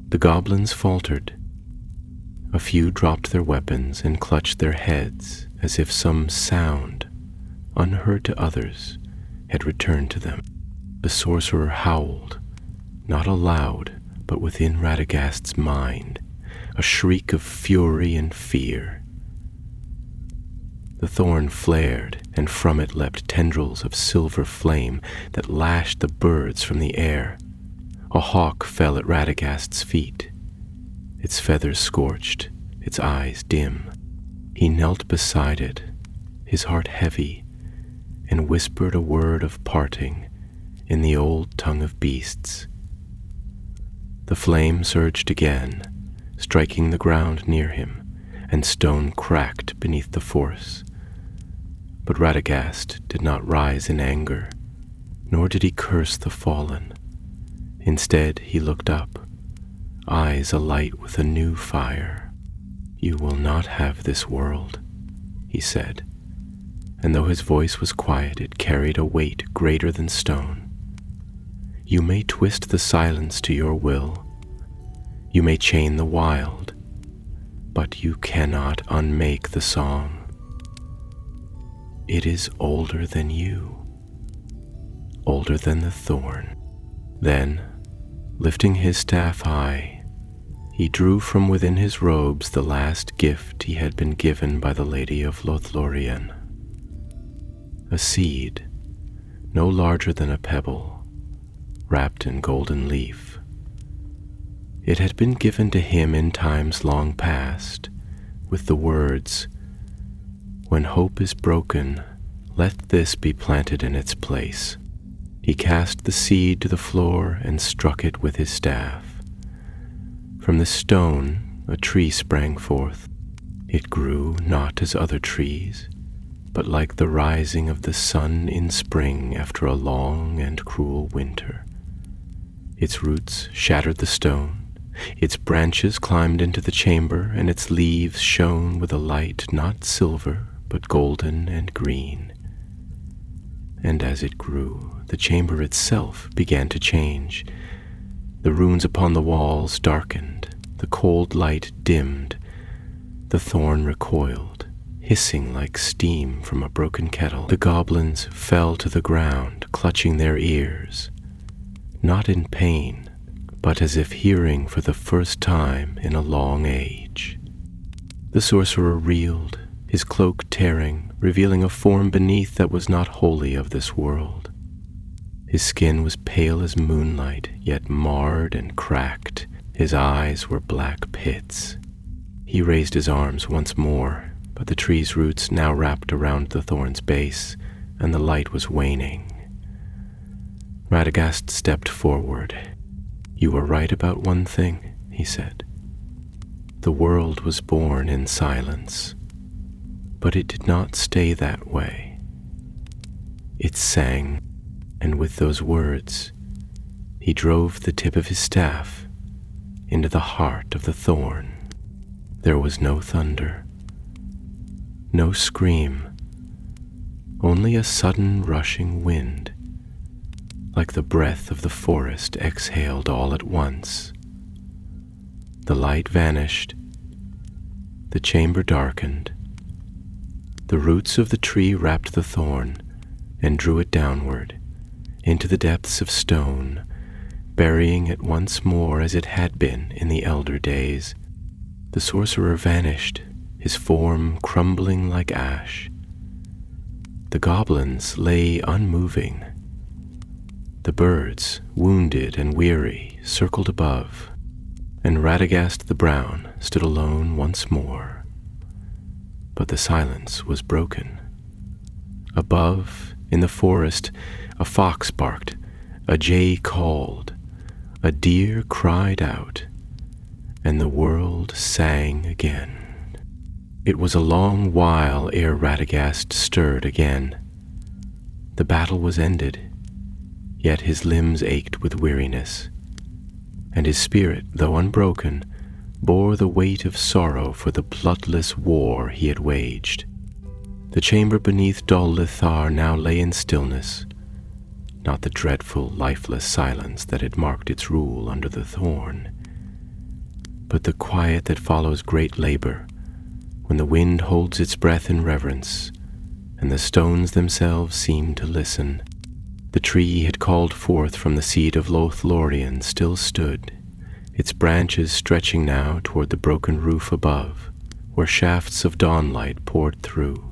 The goblins faltered. A few dropped their weapons and clutched their heads as if some sound, unheard to others, had returned to them. The sorcerer howled, not aloud, but within Radagast's mind, a shriek of fury and fear. The thorn flared, and from it leapt tendrils of silver flame that lashed the birds from the air. A hawk fell at Radagast's feet, its feathers scorched, its eyes dim. He knelt beside it, his heart heavy, and whispered a word of parting in the old tongue of beasts. The flame surged again, striking the ground near him, and stone cracked beneath the force. But Radagast did not rise in anger, nor did he curse the fallen. Instead, he looked up, eyes alight with a new fire. "You will not have this world," he said, and though his voice was quiet, it carried a weight greater than stone. "You may twist the silence to your will. You may chain the wild, but you cannot unmake the song. It is older than you, older than the thorn." Then, lifting his staff high, he drew from within his robes the last gift he had been given by the Lady of Lothlorien. A seed, no larger than a pebble, wrapped in golden leaf. It had been given to him in times long past, with the words, "When hope is broken, let this be planted in its place." He cast the seed to the floor and struck it with his staff. From the stone a tree sprang forth. It grew not as other trees, but like the rising of the sun in spring after a long and cruel winter. Its roots shattered the stone, its branches climbed into the chamber, and its leaves shone with a light not silver, but golden and green. And as it grew, the chamber itself began to change. The runes upon the walls darkened, the cold light dimmed, the thorn recoiled, hissing like steam from a broken kettle. The goblins fell to the ground, clutching their ears, not in pain, but as if hearing for the first time in a long age. The sorcerer reeled, his cloak tearing, revealing a form beneath that was not wholly of this world. His skin was pale as moonlight, yet marred and cracked. His eyes were black pits. He raised his arms once more, but the tree's roots now wrapped around the thorn's base, and the light was waning. Radagast stepped forward. "You were right about one thing," he said. "The world was born in silence, but it did not stay that way. It sang, and with those words, he drove the tip of his staff into the heart of the thorn. There was no thunder, no scream, only a sudden rushing wind, like the breath of the forest exhaled all at once, The light vanished. The chamber darkened. The roots of the tree wrapped the thorn and drew it downward into the depths of stone, burying it once more as it had been in the elder days. The sorcerer vanished, his form crumbling like ash. The goblins lay unmoving. The birds, wounded and weary, circled above, and Radagast the Brown stood alone once more. But the silence was broken. Above, in the forest, a fox barked, a jay called, a deer cried out, and the world sang again. It was a long while ere Radagast stirred again. The battle was ended, yet his limbs ached with weariness, and his spirit, though unbroken, bore the weight of sorrow for the bloodless war he had waged. The chamber beneath Dol Lithar now lay in stillness, not the dreadful, lifeless silence that had marked its rule under the thorn, but the quiet that follows great labor, when the wind holds its breath in reverence, and the stones themselves seem to listen. The tree he had called forth from the seed of Lothlorien still stood, its branches stretching now toward the broken roof above, where shafts of dawnlight poured through,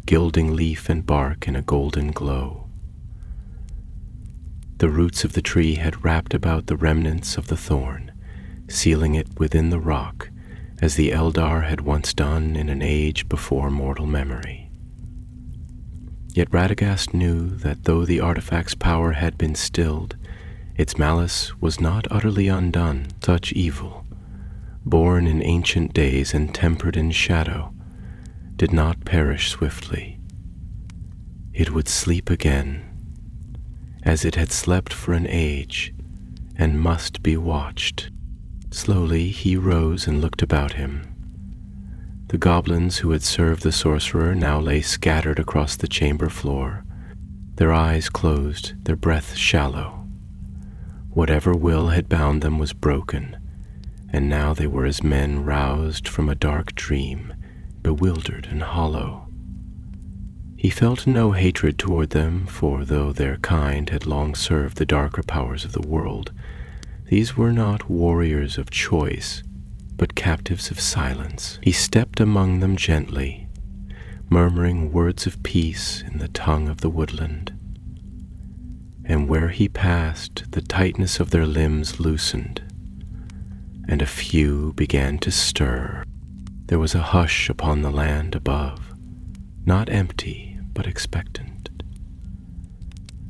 gilding leaf and bark in a golden glow. The roots of the tree had wrapped about the remnants of the thorn, sealing it within the rock, as the Eldar had once done in an age before mortal memory. Yet Radagast knew that though the artifact's power had been stilled, its malice was not utterly undone. Such evil, born in ancient days and tempered in shadow, did not perish swiftly. It would sleep again, as it had slept for an age, and must be watched. Slowly he rose and looked about him. The goblins who had served the sorcerer now lay scattered across the chamber floor, their eyes closed, their breath shallow. Whatever will had bound them was broken, and now they were as men roused from a dark dream, bewildered and hollow. He felt no hatred toward them, for though their kind had long served the darker powers of the world, these were not warriors of choice, but captives of silence. He stepped among them gently, murmuring words of peace in the tongue of the woodland. And where he passed, the tightness of their limbs loosened, and a few began to stir. There was a hush upon the land above, not empty, but expectant.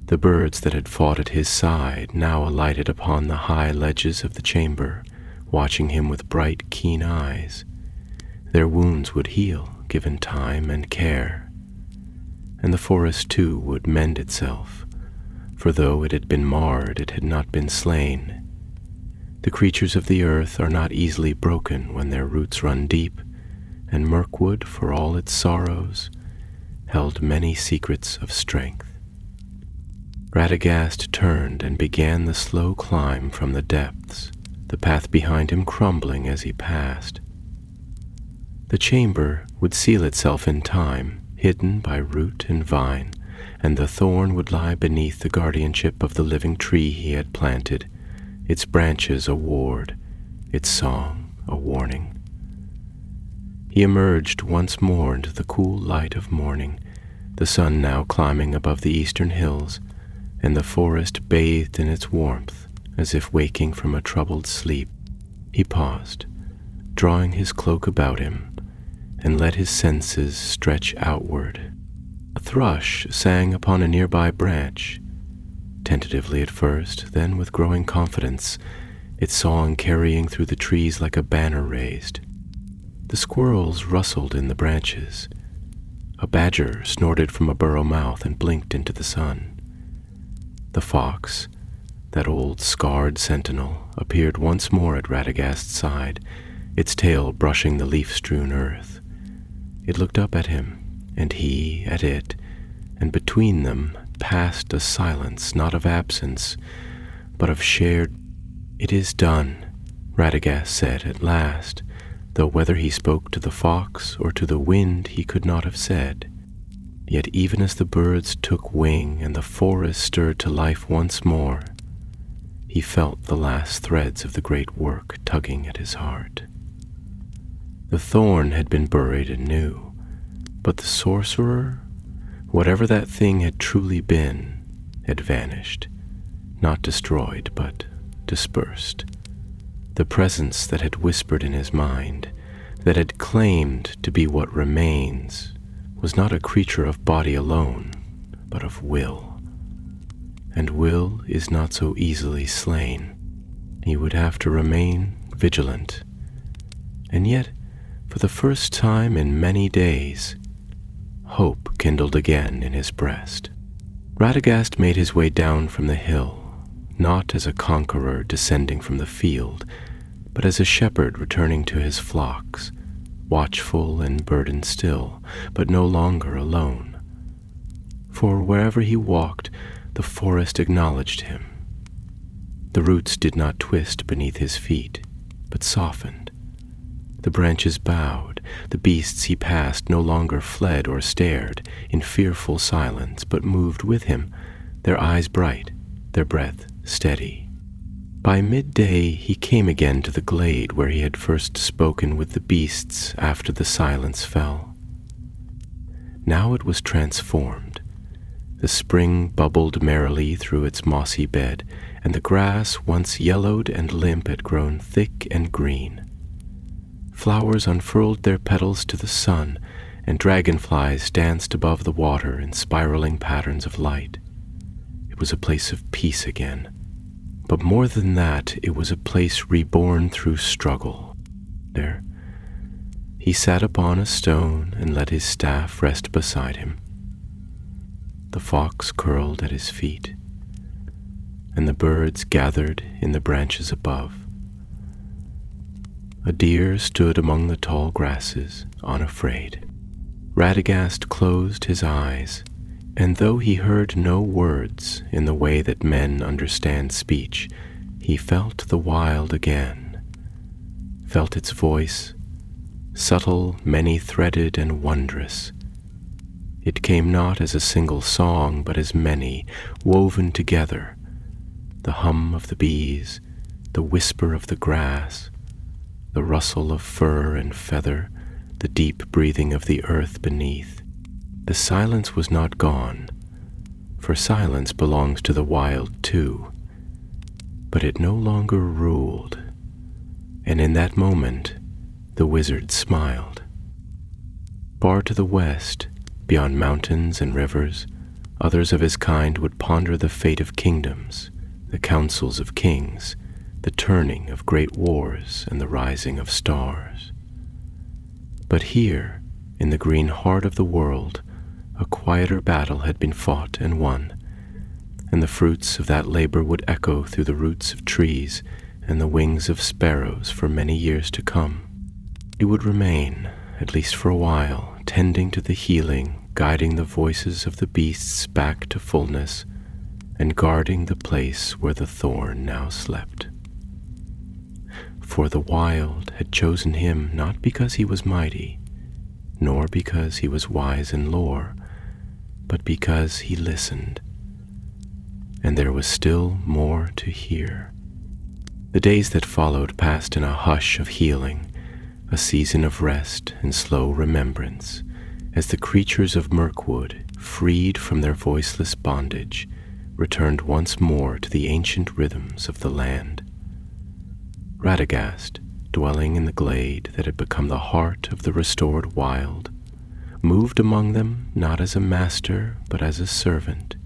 The birds that had fought at his side now alighted upon the high ledges of the chamber, watching him with bright, keen eyes. Their wounds would heal, given time and care, and the forest too would mend itself, for though it had been marred, it had not been slain. The creatures of the earth are not easily broken when their roots run deep, and Mirkwood, for all its sorrows, held many secrets of strength. Radagast turned and began the slow climb from the depths, the path behind him crumbling as he passed. The chamber would seal itself in time, hidden by root and vine, and the thorn would lie beneath the guardianship of the living tree he had planted, its branches a ward, its song a warning. He emerged once more into the cool light of morning, the sun now climbing above the eastern hills, and the forest bathed in its warmth as if waking from a troubled sleep. He paused, drawing his cloak about him, and let his senses stretch outward. A thrush sang upon a nearby branch. Tentatively at first, then with growing confidence, its song carrying through the trees like a banner raised. The squirrels rustled in the branches. A badger snorted from a burrow mouth and blinked into the sun. The fox, that old scarred sentinel, appeared once more at Radagast's side, its tail brushing the leaf-strewn earth. It looked up at him, and he at it, and between them passed a silence not of absence, but of shared. "It is done," Radagast said at last, though whether he spoke to the fox or to the wind he could not have said. Yet even as the birds took wing and the forest stirred to life once more, he felt the last threads of the great work tugging at his heart. The thorn had been buried anew, but the sorcerer, whatever that thing had truly been, had vanished, not destroyed, but dispersed. The presence that had whispered in his mind, that had claimed to be what remains, was not a creature of body alone, but of will. And will is not so easily slain. He would have to remain vigilant. And yet, for the first time in many days, hope kindled again in his breast. Radagast made his way down from the hill, not as a conqueror descending from the field, but as a shepherd returning to his flocks, watchful and burdened still, but no longer alone. For wherever he walked, the forest acknowledged him. The roots did not twist beneath his feet, but softened. The branches bowed. The beasts he passed no longer fled or stared in fearful silence, but moved with him, their eyes bright, their breath steady. By midday he came again to the glade where he had first spoken with the beasts after the silence fell. Now it was transformed. The spring bubbled merrily through its mossy bed, and the grass, once yellowed and limp, had grown thick and green. Flowers unfurled their petals to the sun, and dragonflies danced above the water in spiraling patterns of light. It was a place of peace again. But more than that, it was a place reborn through struggle. There, he sat upon a stone and let his staff rest beside him. The fox curled at his feet, and the birds gathered in the branches above. A deer stood among the tall grasses, unafraid. Radagast closed his eyes, and though he heard no words in the way that men understand speech, he felt the wild again, felt its voice, subtle, many-threaded, and wondrous. It came not as a single song, but as many, woven together, the hum of the bees, the whisper of the grass, the rustle of fur and feather, the deep breathing of the earth beneath. The silence was not gone, for silence belongs to the wild too, but it no longer ruled, and in that moment the wizard smiled. Far to the west, beyond mountains and rivers, others of his kind would ponder the fate of kingdoms, the councils of kings, the turning of great wars and the rising of stars. But here, in the green heart of the world, a quieter battle had been fought and won, and the fruits of that labor would echo through the roots of trees and the wings of sparrows for many years to come. It would remain, at least for a while, tending to the healing, guiding the voices of the beasts back to fullness, and guarding the place where the thorn now slept. For the wild had chosen him not because he was mighty, nor because he was wise in lore, but because he listened, and there was still more to hear. The days that followed passed in a hush of healing, a season of rest and slow remembrance, as the creatures of Mirkwood, freed from their voiceless bondage, returned once more to the ancient rhythms of the land. Radagast, dwelling in the glade that had become the heart of the restored wild, moved among them not as a master but as a servant,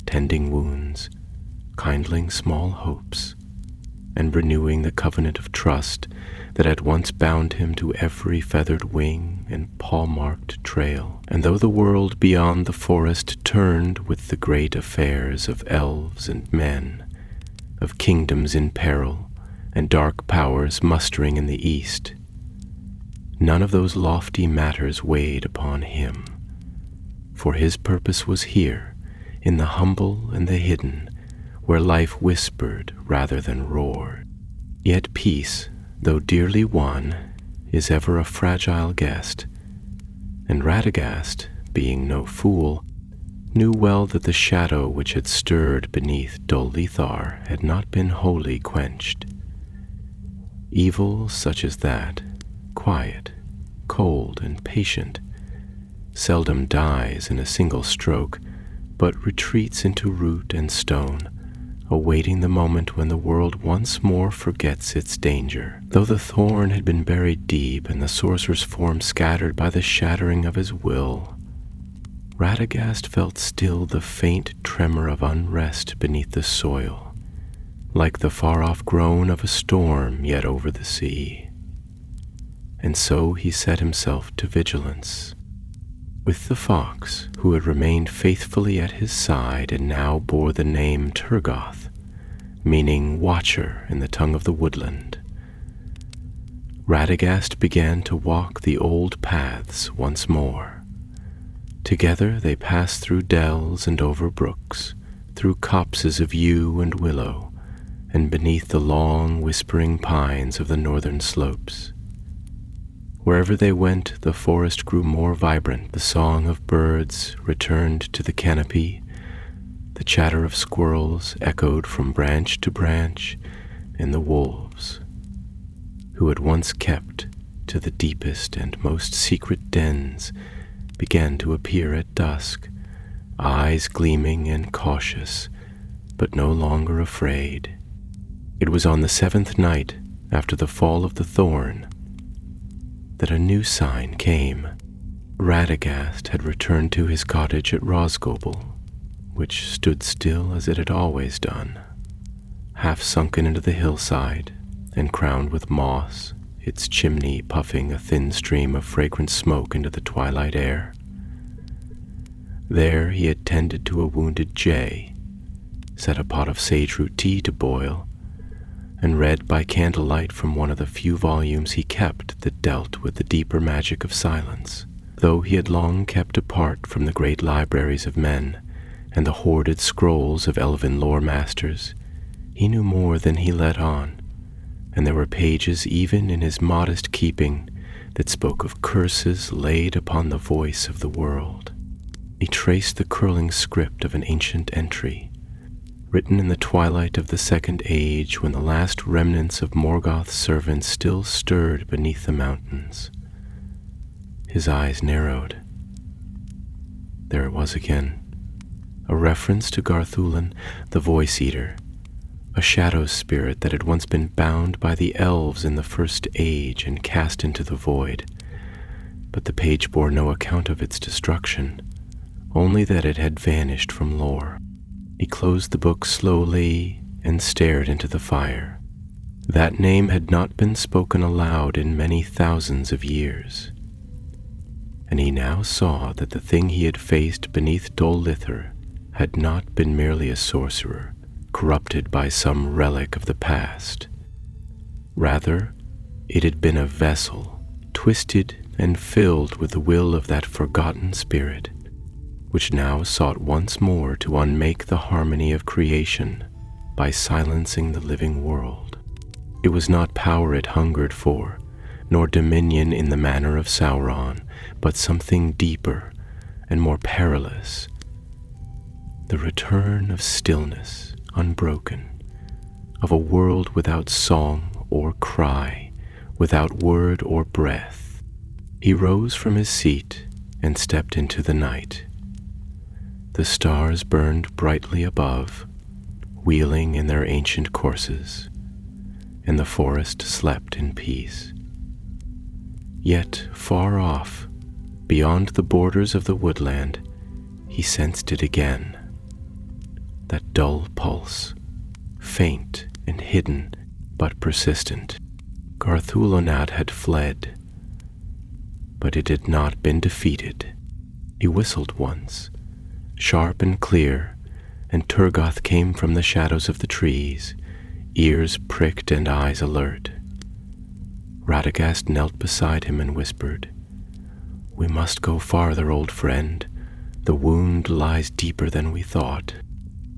tending wounds, kindling small hopes, and renewing the covenant of trust that had once bound him to every feathered wing and paw-marked trail. And though the world beyond the forest turned with the great affairs of elves and men, of kingdoms in peril and dark powers mustering in the east, none of those lofty matters weighed upon him, for his purpose was here, in the humble and the hidden, where life whispered rather than roared. Yet peace, though dearly won, is ever a fragile guest, and Radagast, being no fool, knew well that the shadow which had stirred beneath Dol Lethar had not been wholly quenched. Evil such as that, quiet, cold, and patient, seldom dies in a single stroke, but retreats into root and stone, awaiting the moment when the world once more forgets its danger. Though the thorn had been buried deep and the sorcerer's form scattered by the shattering of his will, Radagast felt still the faint tremor of unrest beneath the soil, like the far-off groan of a storm yet over the sea. And so he set himself to vigilance. With the fox, who had remained faithfully at his side and now bore the name Turgoth, meaning watcher in the tongue of the woodland, Radagast began to walk the old paths once more. Together they passed through dells and over brooks, through copses of yew and willow, and beneath the long, whispering pines of the northern slopes. Wherever they went, the forest grew more vibrant. The song of birds returned to the canopy. The chatter of squirrels echoed from branch to branch, and the wolves, who had once kept to the deepest and most secret dens, began to appear at dusk, eyes gleaming and cautious, but no longer afraid. It was on the 7th night after the fall of the thorn that a new sign came. Radagast had returned to his cottage at Rosgobel, which stood still as it had always done, half sunken into the hillside and crowned with moss, its chimney puffing a thin stream of fragrant smoke into the twilight air. There he had tended to a wounded jay, set a pot of sage-root tea to boil, and read by candlelight from one of the few volumes he kept that dealt with the deeper magic of silence. Though he had long kept apart from the great libraries of men and the hoarded scrolls of elven lore masters, he knew more than he let on, and there were pages even in his modest keeping that spoke of curses laid upon the voice of the world. He traced the curling script of an ancient entry, written in the twilight of the Second Age when the last remnants of Morgoth's servants still stirred beneath the mountains. His eyes narrowed. There it was again, a reference to Garthulin, the Voice Eater, a shadow spirit that had once been bound by the elves in the First Age and cast into the void. But the page bore no account of its destruction, only that it had vanished from lore. He closed the book slowly and stared into the fire. That name had not been spoken aloud in many thousands of years, and he now saw that the thing he had faced beneath Dol Lethar had not been merely a sorcerer, corrupted by some relic of the past. Rather, it had been a vessel, twisted and filled with the will of that forgotten spirit, which now sought once more to unmake the harmony of creation by silencing the living world. It was not power it hungered for, nor dominion in the manner of Sauron, but something deeper and more perilous, the return of stillness unbroken, of a world without song or cry, without word or breath. He rose from his seat and stepped into the night. The stars burned brightly above, wheeling in their ancient courses, and the forest slept in peace. Yet far off, beyond the borders of the woodland, he sensed it again, that dull pulse, faint and hidden but persistent. Garthulonad had fled, but it had not been defeated. He whistled once, sharp and clear, and Turgoth came from the shadows of the trees, ears pricked and eyes alert. Radagast knelt beside him and whispered, "We must go farther, old friend. The wound lies deeper than we thought."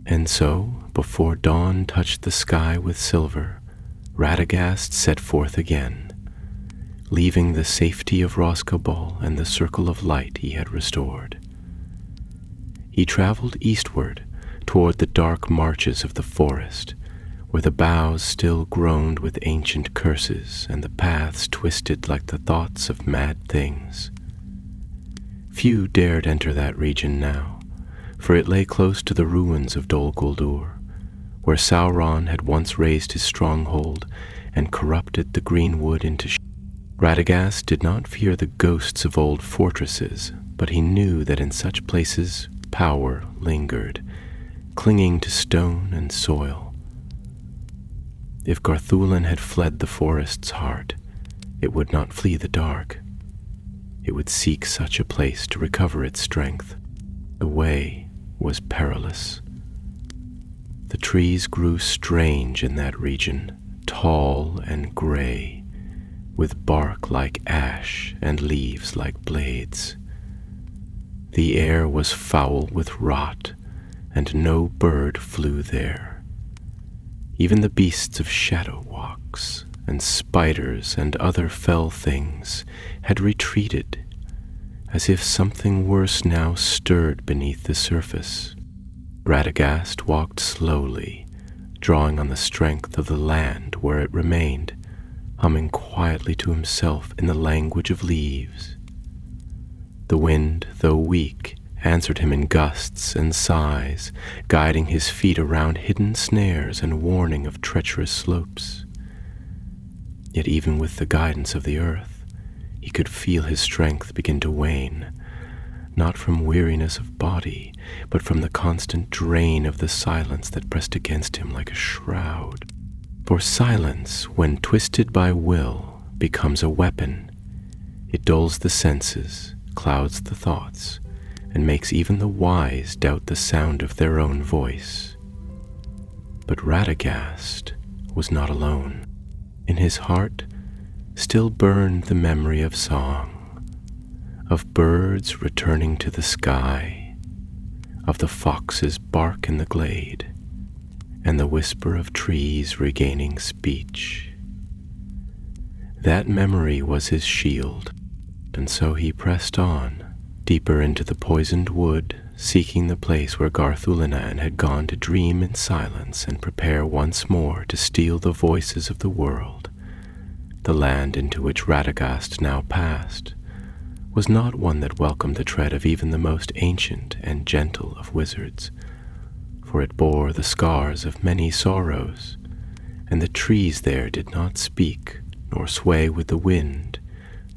And so, before dawn touched the sky with silver, Radagast set forth again, leaving the safety of Roscommon and the circle of light he had restored. He traveled eastward toward the dark marches of the forest, where the boughs still groaned with ancient curses and the paths twisted like the thoughts of mad things. Few dared enter that region now, for it lay close to the ruins of Dol Guldur, where Sauron had once raised his stronghold and corrupted the greenwood into Radagast did not fear the ghosts of old fortresses, but he knew that in such places power lingered, clinging to stone and soil. If Garthulin had fled the forest's heart, it would not flee the dark. It would seek such a place to recover its strength. The way was perilous. The trees grew strange in that region, tall and gray, with bark like ash and leaves like blades. The air was foul with rot, and no bird flew there. Even the beasts of shadow walks and spiders and other fell things had retreated, as if something worse now stirred beneath the surface. Radagast walked slowly, drawing on the strength of the land where it remained, humming quietly to himself in the language of leaves. The wind, though weak, answered him in gusts and sighs, guiding his feet around hidden snares and warning of treacherous slopes. Yet even with the guidance of the earth, he could feel his strength begin to wane, not from weariness of body, but from the constant drain of the silence that pressed against him like a shroud. For silence, when twisted by will, becomes a weapon. It dulls the senses, clouds the thoughts, and makes even the wise doubt the sound of their own voice. But Radagast was not alone. In his heart still burned the memory of song, of birds returning to the sky, of the fox's bark in the glade, and the whisper of trees regaining speech. That memory was his shield, and so he pressed on, deeper into the poisoned wood, seeking the place where Garthulin had gone to dream in silence and prepare once more to steal the voices of the world. The land into which Radagast now passed was not one that welcomed the tread of even the most ancient and gentle of wizards, for it bore the scars of many sorrows, and the trees there did not speak, nor sway with the wind,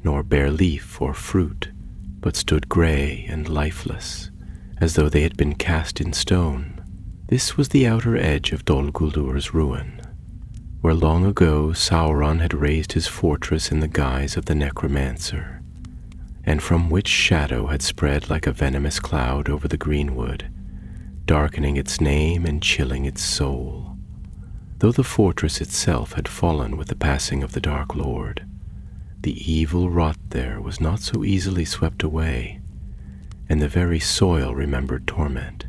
nor bear leaf or fruit, but stood gray and lifeless, as though they had been cast in stone. This was the outer edge of Dol Guldur's ruin, where long ago Sauron had raised his fortress in the guise of the necromancer, and from which shadow had spread like a venomous cloud over the greenwood, darkening its name and chilling its soul. Though the fortress itself had fallen with the passing of the Dark Lord, the evil wrought there was not so easily swept away, and the very soil remembered torment.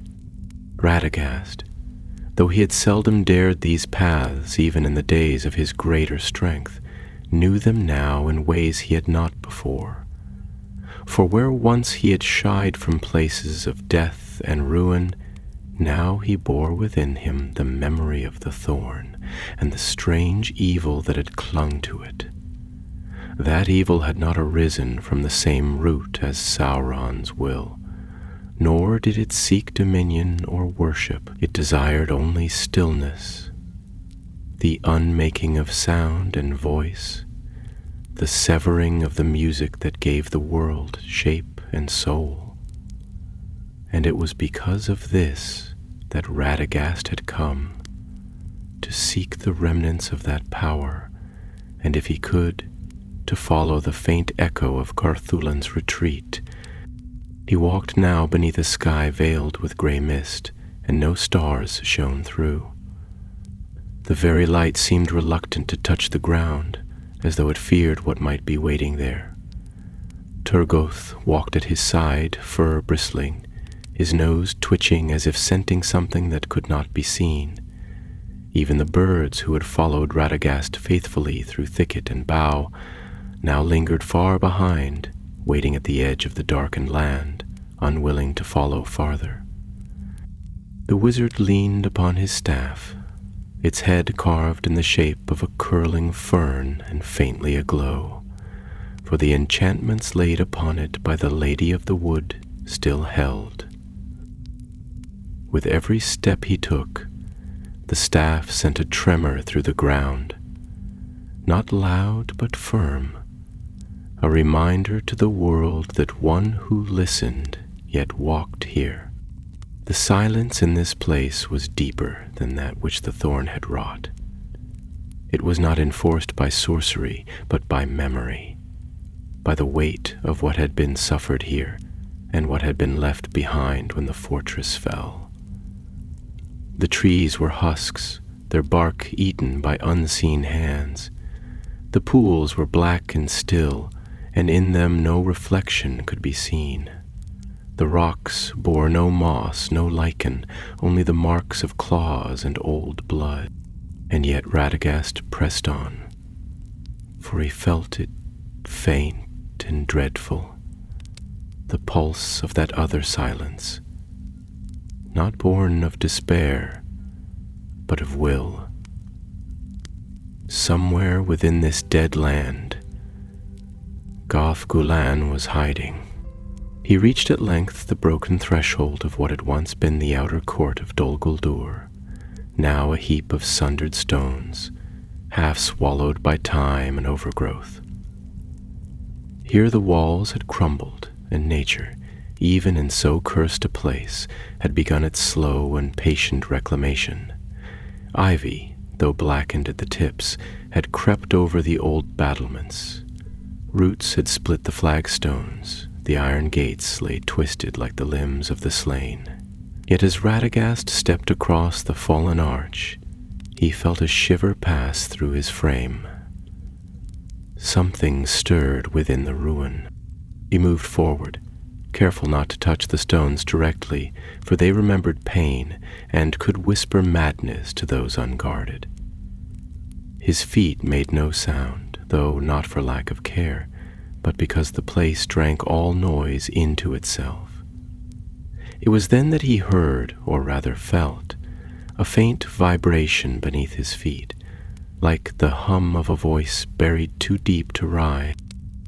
Radagast, though he had seldom dared these paths even in the days of his greater strength, knew them now in ways he had not before. For where once he had shied from places of death and ruin, now he bore within him the memory of the thorn and the strange evil that had clung to it. That evil had not arisen from the same root as Sauron's will, nor did it seek dominion or worship. It desired only stillness, the unmaking of sound and voice, the severing of the music that gave the world shape and soul. And it was because of this that Radagast had come, to seek the remnants of that power, and if he could, to follow the faint echo of Garthulin's retreat. He walked now beneath a sky veiled with gray mist, and no stars shone through. The very light seemed reluctant to touch the ground, as though it feared what might be waiting there. Turgoth walked at his side, fur bristling, his nose twitching as if scenting something that could not be seen. Even the birds who had followed Radagast faithfully through thicket and bough now lingered far behind, waiting at the edge of the darkened land, unwilling to follow farther. The wizard leaned upon his staff, its head carved in the shape of a curling fern and faintly aglow, for the enchantments laid upon it by the Lady of the Wood still held. With every step he took, the staff sent a tremor through the ground, not loud but firm, a reminder to the world that one who listened yet walked here. The silence in this place was deeper than that which the thorn had wrought. It was not enforced by sorcery, but by memory, by the weight of what had been suffered here and what had been left behind when the fortress fell. The trees were husks, their bark eaten by unseen hands. The pools were black and still, and in them no reflection could be seen. The rocks bore no moss, no lichen, only the marks of claws and old blood. And yet Radagast pressed on, for he felt it faint and dreadful, the pulse of that other silence, not born of despair, but of will. Somewhere within this dead land, Goth Gulan was hiding. He reached at length the broken threshold of what had once been the outer court of Dol Guldur, now a heap of sundered stones, half swallowed by time and overgrowth. Here the walls had crumbled, and nature, even in so cursed a place, had begun its slow and patient reclamation. Ivy, though blackened at the tips, had crept over the old battlements. Roots had split the flagstones. The iron gates lay twisted like the limbs of the slain. Yet as Radagast stepped across the fallen arch, he felt a shiver pass through his frame. Something stirred within the ruin. He moved forward, careful not to touch the stones directly, for they remembered pain and could whisper madness to those unguarded. His feet made no sound, though not for lack of care, but because the place drank all noise into itself. It was then that he heard, or rather felt, a faint vibration beneath his feet, like the hum of a voice buried too deep to rise.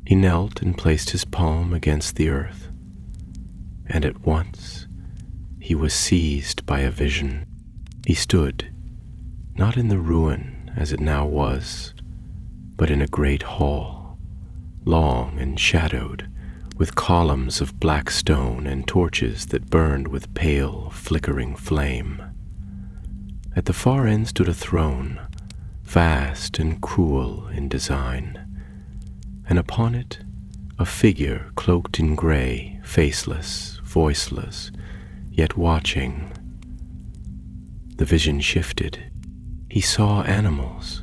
He knelt and placed his palm against the earth, and at once he was seized by a vision. He stood, not in the ruin as it now was, but in a great hall, long and shadowed, with columns of black stone and torches that burned with pale, flickering flame. At the far end stood a throne, vast and cruel in design, and upon it a figure cloaked in gray, faceless, voiceless, yet watching. The vision shifted. He saw animals,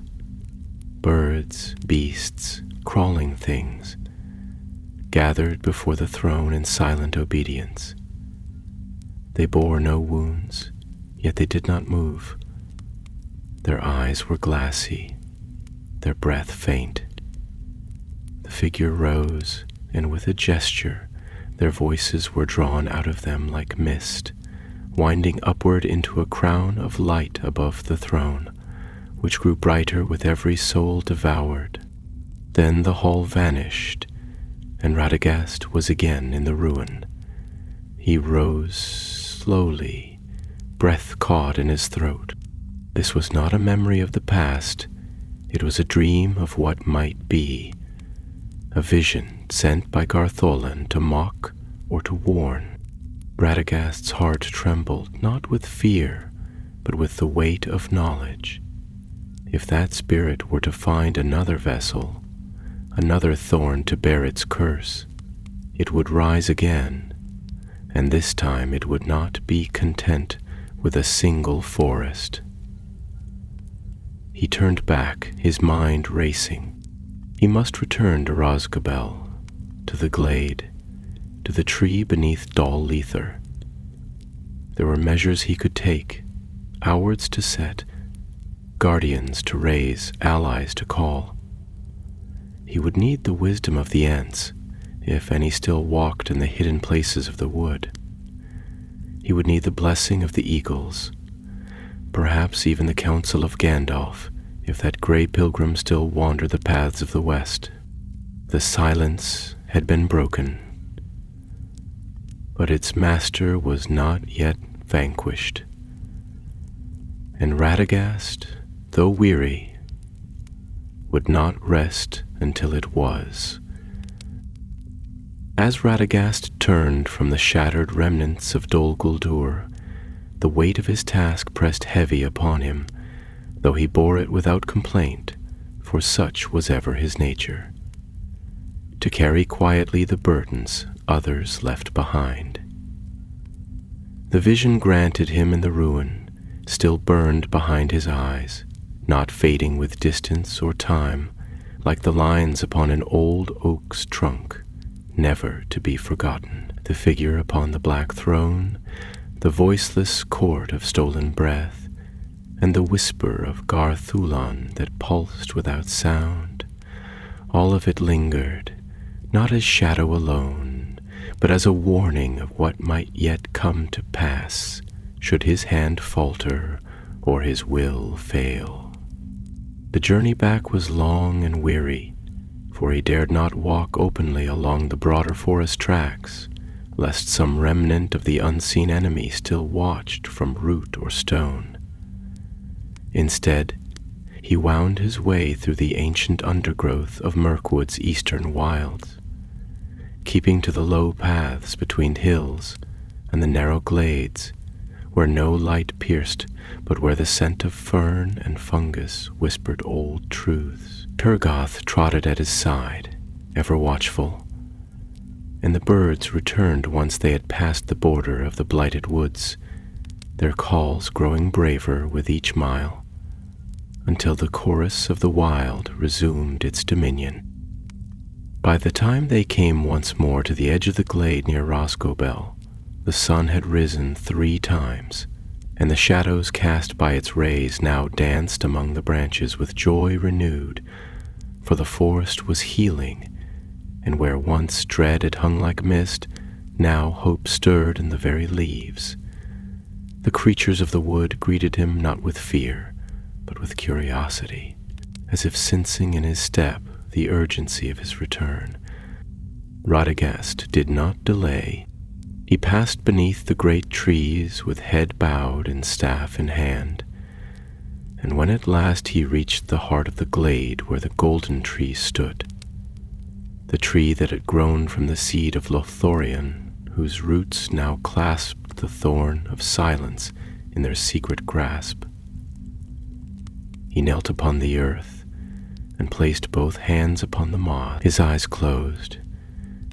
birds, beasts, crawling things, gathered before the throne in silent obedience. They bore no wounds, yet they did not move. Their eyes were glassy, their breath faint. The figure rose, and with a gesture, their voices were drawn out of them like mist, winding upward into a crown of light above the throne, which grew brighter with every soul devoured. Then the hall vanished, and Radagast was again in the ruin. He rose slowly, breath caught in his throat. This was not a memory of the past. It was a dream of what might be, a vision sent by Gartholan to mock or to warn. Radagast's heart trembled, not with fear, but with the weight of knowledge. If that spirit were to find another vessel, another thorn to bear its curse, it would rise again, and this time it would not be content with a single forest. He turned back, his mind racing. He must return to Rosgobel, to the glade, to the tree beneath Dol Lether. There were measures he could take, hours to set, guardians to raise, allies to call. He would need the wisdom of the Ents, if any still walked in the hidden places of the wood. He would need the blessing of the eagles, perhaps even the counsel of Gandalf, if that grey pilgrim still wandered the paths of the west. The silence had been broken, but its master was not yet vanquished. And Radagast, though weary, would not rest until it was. As Radagast turned from the shattered remnants of Dol Guldur, the weight of his task pressed heavy upon him, though he bore it without complaint, for such was ever his nature, to carry quietly the burdens others left behind. The vision granted him in the ruin still burned behind his eyes, not fading with distance or time, like the lines upon an old oak's trunk, never to be forgotten. The figure upon the black throne, the voiceless court of stolen breath, and the whisper of Garthulon that pulsed without sound, all of it lingered, not as shadow alone, but as a warning of what might yet come to pass, should his hand falter or his will fail. The journey back was long and weary, for he dared not walk openly along the broader forest tracks, lest some remnant of the unseen enemy still watched from root or stone. Instead, he wound his way through the ancient undergrowth of Mirkwood's eastern wilds, keeping to the low paths between hills and the narrow glades where no light pierced, but where the scent of fern and fungus whispered old truths. Turgoth trotted at his side, ever watchful, and the birds returned once they had passed the border of the blighted woods, their calls growing braver with each mile, until the chorus of the wild resumed its dominion. By the time they came once more to the edge of the glade near Rosgobel, the sun had risen 3 times, and the shadows cast by its rays now danced among the branches with joy renewed, for the forest was healing, and where once dread had hung like mist, now hope stirred in the very leaves. The creatures of the wood greeted him not with fear, but with curiosity, as if sensing in his step the urgency of his return. Radagast did not delay. He passed beneath the great trees with head bowed and staff in hand, and when at last he reached the heart of the glade where the golden tree stood, the tree that had grown from the seed of Lothlorien, whose roots now clasped the thorn of silence in their secret grasp, he knelt upon the earth and placed both hands upon the moss. His eyes closed,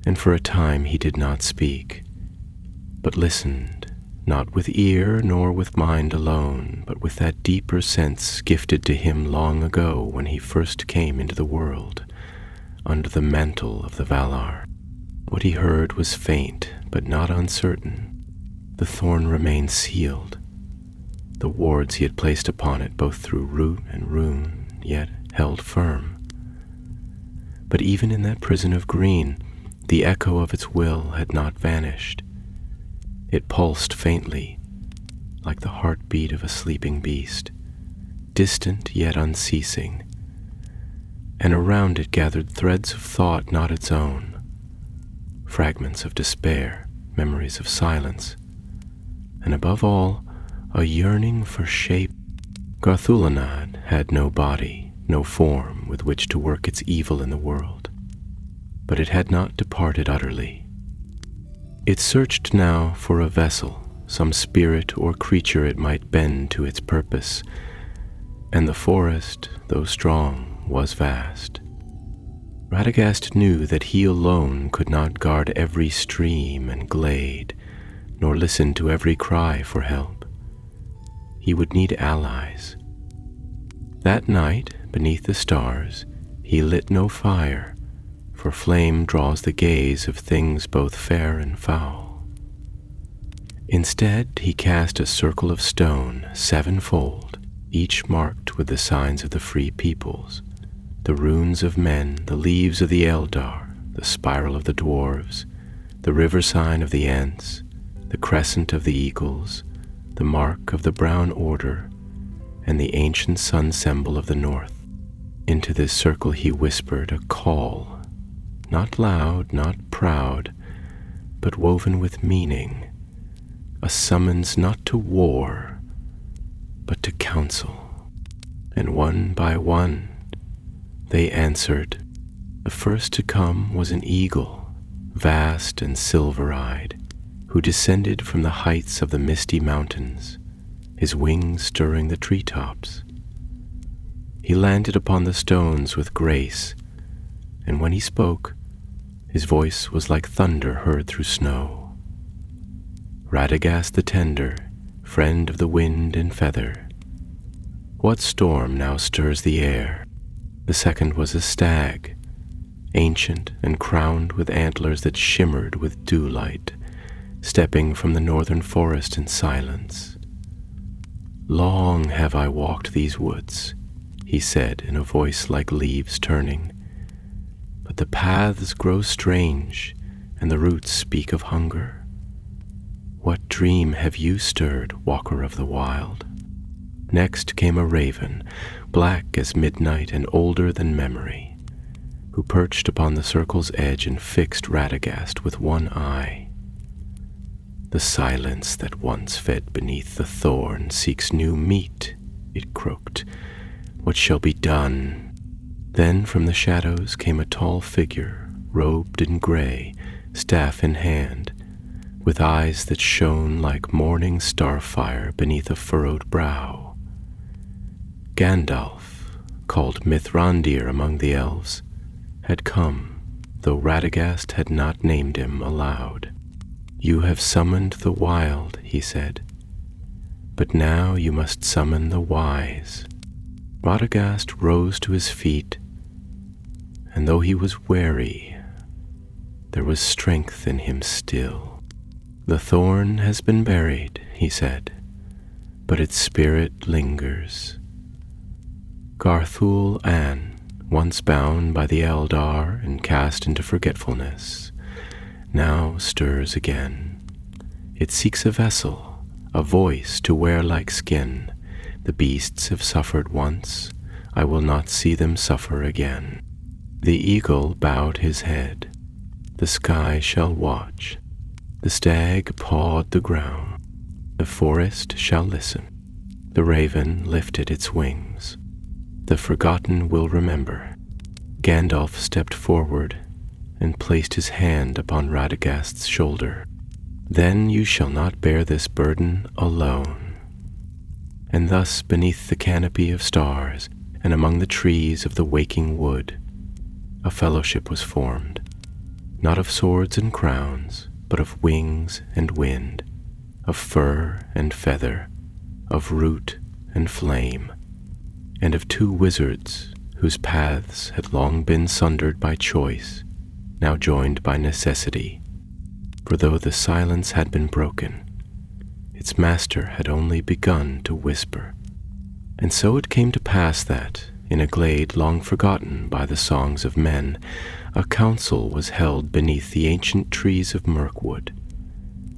and for a time he did not speak, but listened, not with ear nor with mind alone, but with that deeper sense gifted to him long ago when he first came into the world, under the mantle of the Valar. What he heard was faint, but not uncertain. The thorn remained sealed, the wards he had placed upon it both through root and rune, yet held firm. But even in that prison of green, the echo of its will had not vanished. It pulsed faintly, like the heartbeat of a sleeping beast, distant yet unceasing, and around it gathered threads of thought not its own, fragments of despair, memories of silence, and above all, a yearning for shape. Garthulonad had no body, no form with which to work its evil in the world, but it had not departed utterly. It searched now for a vessel, some spirit or creature it might bend to its purpose, and the forest, though strong, was vast. Radagast knew that he alone could not guard every stream and glade, nor listen to every cry for help. He would need allies. That night, beneath the stars, he lit no fire, for flame draws the gaze of things both fair and foul. Instead, he cast a circle of stone 7-fold, each marked with the signs of the free peoples, the runes of men, the leaves of the Eldar, the spiral of the dwarves, the river sign of the Ents, the crescent of the eagles, the mark of the brown order, and the ancient sun symbol of the north. Into this circle he whispered a call, not loud, not proud, but woven with meaning, a summons not to war, but to counsel. And one by one they answered. The first to come was an eagle, vast and silver-eyed, who descended from the heights of the misty mountains, his wings stirring the treetops. He landed upon the stones with grace, and when he spoke, his voice was like thunder heard through snow. Radagast the tender, friend of the wind and feather, what storm now stirs the air? The second was a stag, ancient and crowned with antlers that shimmered with dewlight, stepping from the northern forest in silence. Long have I walked these woods, he said in a voice like leaves turning, but the paths grow strange and the roots speak of hunger. What dream have you stirred, walker of the wild? Next came a raven, black as midnight and older than memory, who perched upon the circle's edge and fixed Radagast with one eye. The silence that once fed beneath the thorn seeks new meat, it croaked. What shall be done? Then from the shadows came a tall figure, robed in gray, staff in hand, with eyes that shone like morning starfire beneath a furrowed brow. Gandalf, called Mithrandir among the elves, had come, though Radagast had not named him aloud. You have summoned the wild, he said, but now you must summon the wise. Radagast rose to his feet, and though he was weary, there was strength in him still. The thorn has been buried, he said, but its spirit lingers. Garthul Ann, once bound by the Eldar and cast into forgetfulness, now stirs again. It seeks a vessel, a voice to wear like skin. The beasts have suffered once, I will not see them suffer again. The eagle bowed his head, the sky shall watch. The stag pawed the ground, the forest shall listen. The raven lifted its wings. The forgotten will remember. Gandalf stepped forward and placed his hand upon Radagast's shoulder. Then you shall not bear this burden alone. And thus beneath the canopy of stars and among the trees of the waking wood, a fellowship was formed, not of swords and crowns, but of wings and wind, of fur and feather, of root and flame, and of two wizards whose paths had long been sundered by choice, now joined by necessity. For though the silence had been broken, its master had only begun to whisper. And so it came to pass that, in a glade long forgotten by the songs of men, a council was held beneath the ancient trees of Mirkwood,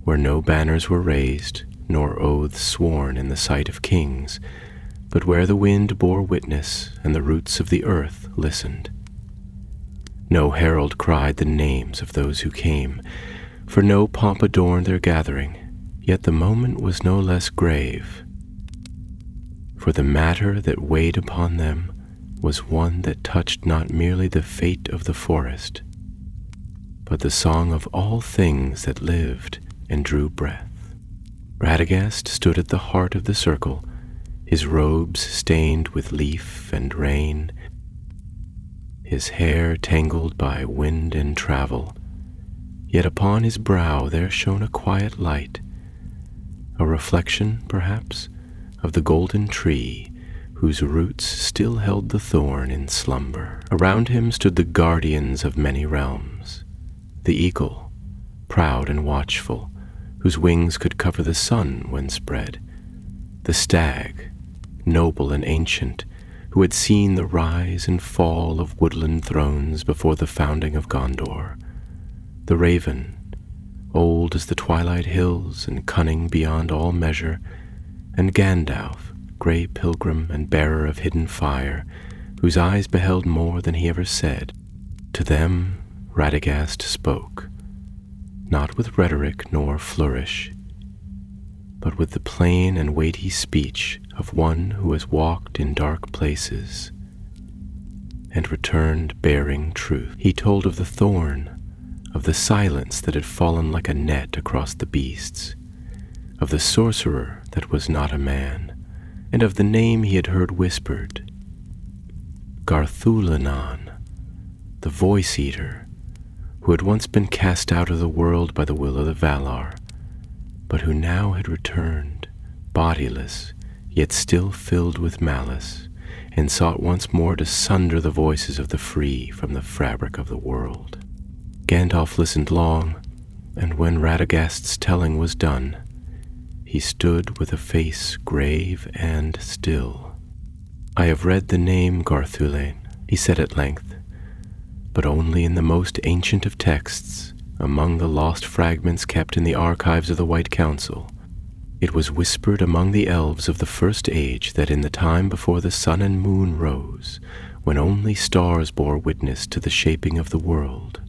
where no banners were raised, nor oaths sworn in the sight of kings, but where the wind bore witness and the roots of the earth listened. No herald cried the names of those who came, for no pomp adorned their gathering, yet the moment was no less grave. For the matter that weighed upon them was one that touched not merely the fate of the forest, but the song of all things that lived and drew breath. Radagast stood at the heart of the circle, his robes stained with leaf and rain, his hair tangled by wind and travel, yet upon his brow there shone a quiet light, a reflection, perhaps, of the golden tree whose roots still held the thorn in slumber. Around him stood the guardians of many realms, the eagle, proud and watchful, whose wings could cover the sun when spread, the stag, noble and ancient, who had seen the rise and fall of woodland thrones before the founding of Gondor. The raven, old as the twilight hills and cunning beyond all measure, and Gandalf, grey pilgrim and bearer of hidden fire, whose eyes beheld more than he ever said. To them Radagast spoke, not with rhetoric nor flourish, but with the plain and weighty speech of one who has walked in dark places and returned bearing truth. He told of the thorn, of the silence that had fallen like a net across the beasts, of the sorcerer that was not a man, and of the name he had heard whispered, Garthulanan, the voice-eater, who had once been cast out of the world by the will of the Valar, but who now had returned, bodiless, yet still filled with malice, and sought once more to sunder the voices of the free from the fabric of the world. Gandalf listened long, and when Radagast's telling was done, he stood with a face grave and still. "I have read the name Garthulain," he said at length, "but only in the most ancient of texts, among the lost fragments kept in the archives of the White Council. It was whispered among the elves of the First Age that in the time before the sun and moon rose, when only stars bore witness to the shaping of the world,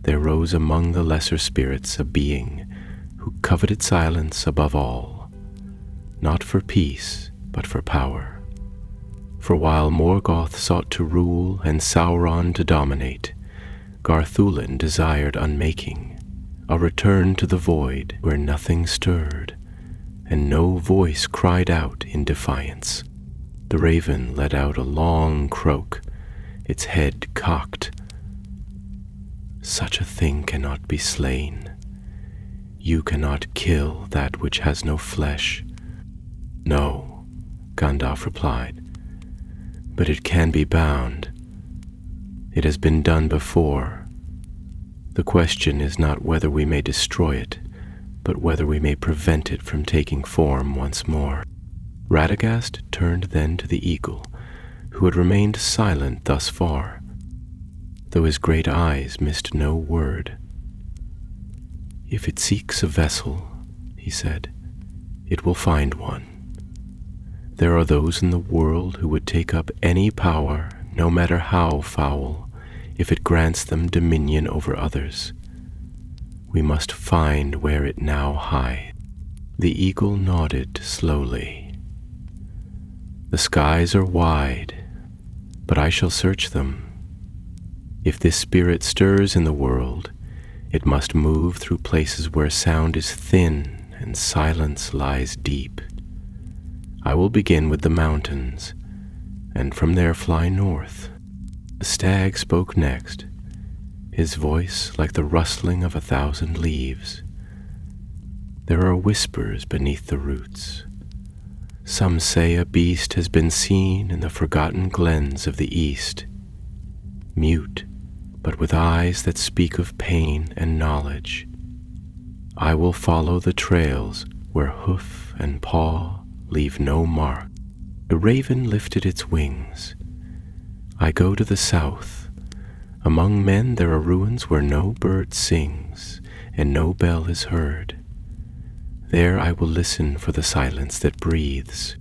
there rose among the lesser spirits a being who coveted silence above all, not for peace, but for power. For while Morgoth sought to rule and Sauron to dominate, Garthulin desired unmaking, a return to the void where nothing stirred, and no voice cried out in defiance." The raven let out a long croak, its head cocked. "Such a thing cannot be slain. You cannot kill that which has no flesh." "No," Gandalf replied, "but it can be bound. It has been done before. The question is not whether we may destroy it, but whether we may prevent it from taking form once more." Radagast turned then to the eagle, who had remained silent thus far, though his great eyes missed no word. "If it seeks a vessel," he said, "it will find one. There are those in the world who would take up any power, no matter how foul, if it grants them dominion over others. We must find where it now hides." The eagle nodded slowly. "The skies are wide, but I shall search them. If this spirit stirs in the world, it must move through places where sound is thin and silence lies deep. I will begin with the mountains, and from there fly north." The stag spoke next, his voice like the rustling of 1,000 leaves. "There are whispers beneath the roots. Some say a beast has been seen in the forgotten glens of the east, mute, but with eyes that speak of pain and knowledge. I will follow the trails where hoof and paw leave no mark." The raven lifted its wings. "I go to the south. Among men there are ruins where no bird sings and no bell is heard. There I will listen for the silence that breathes."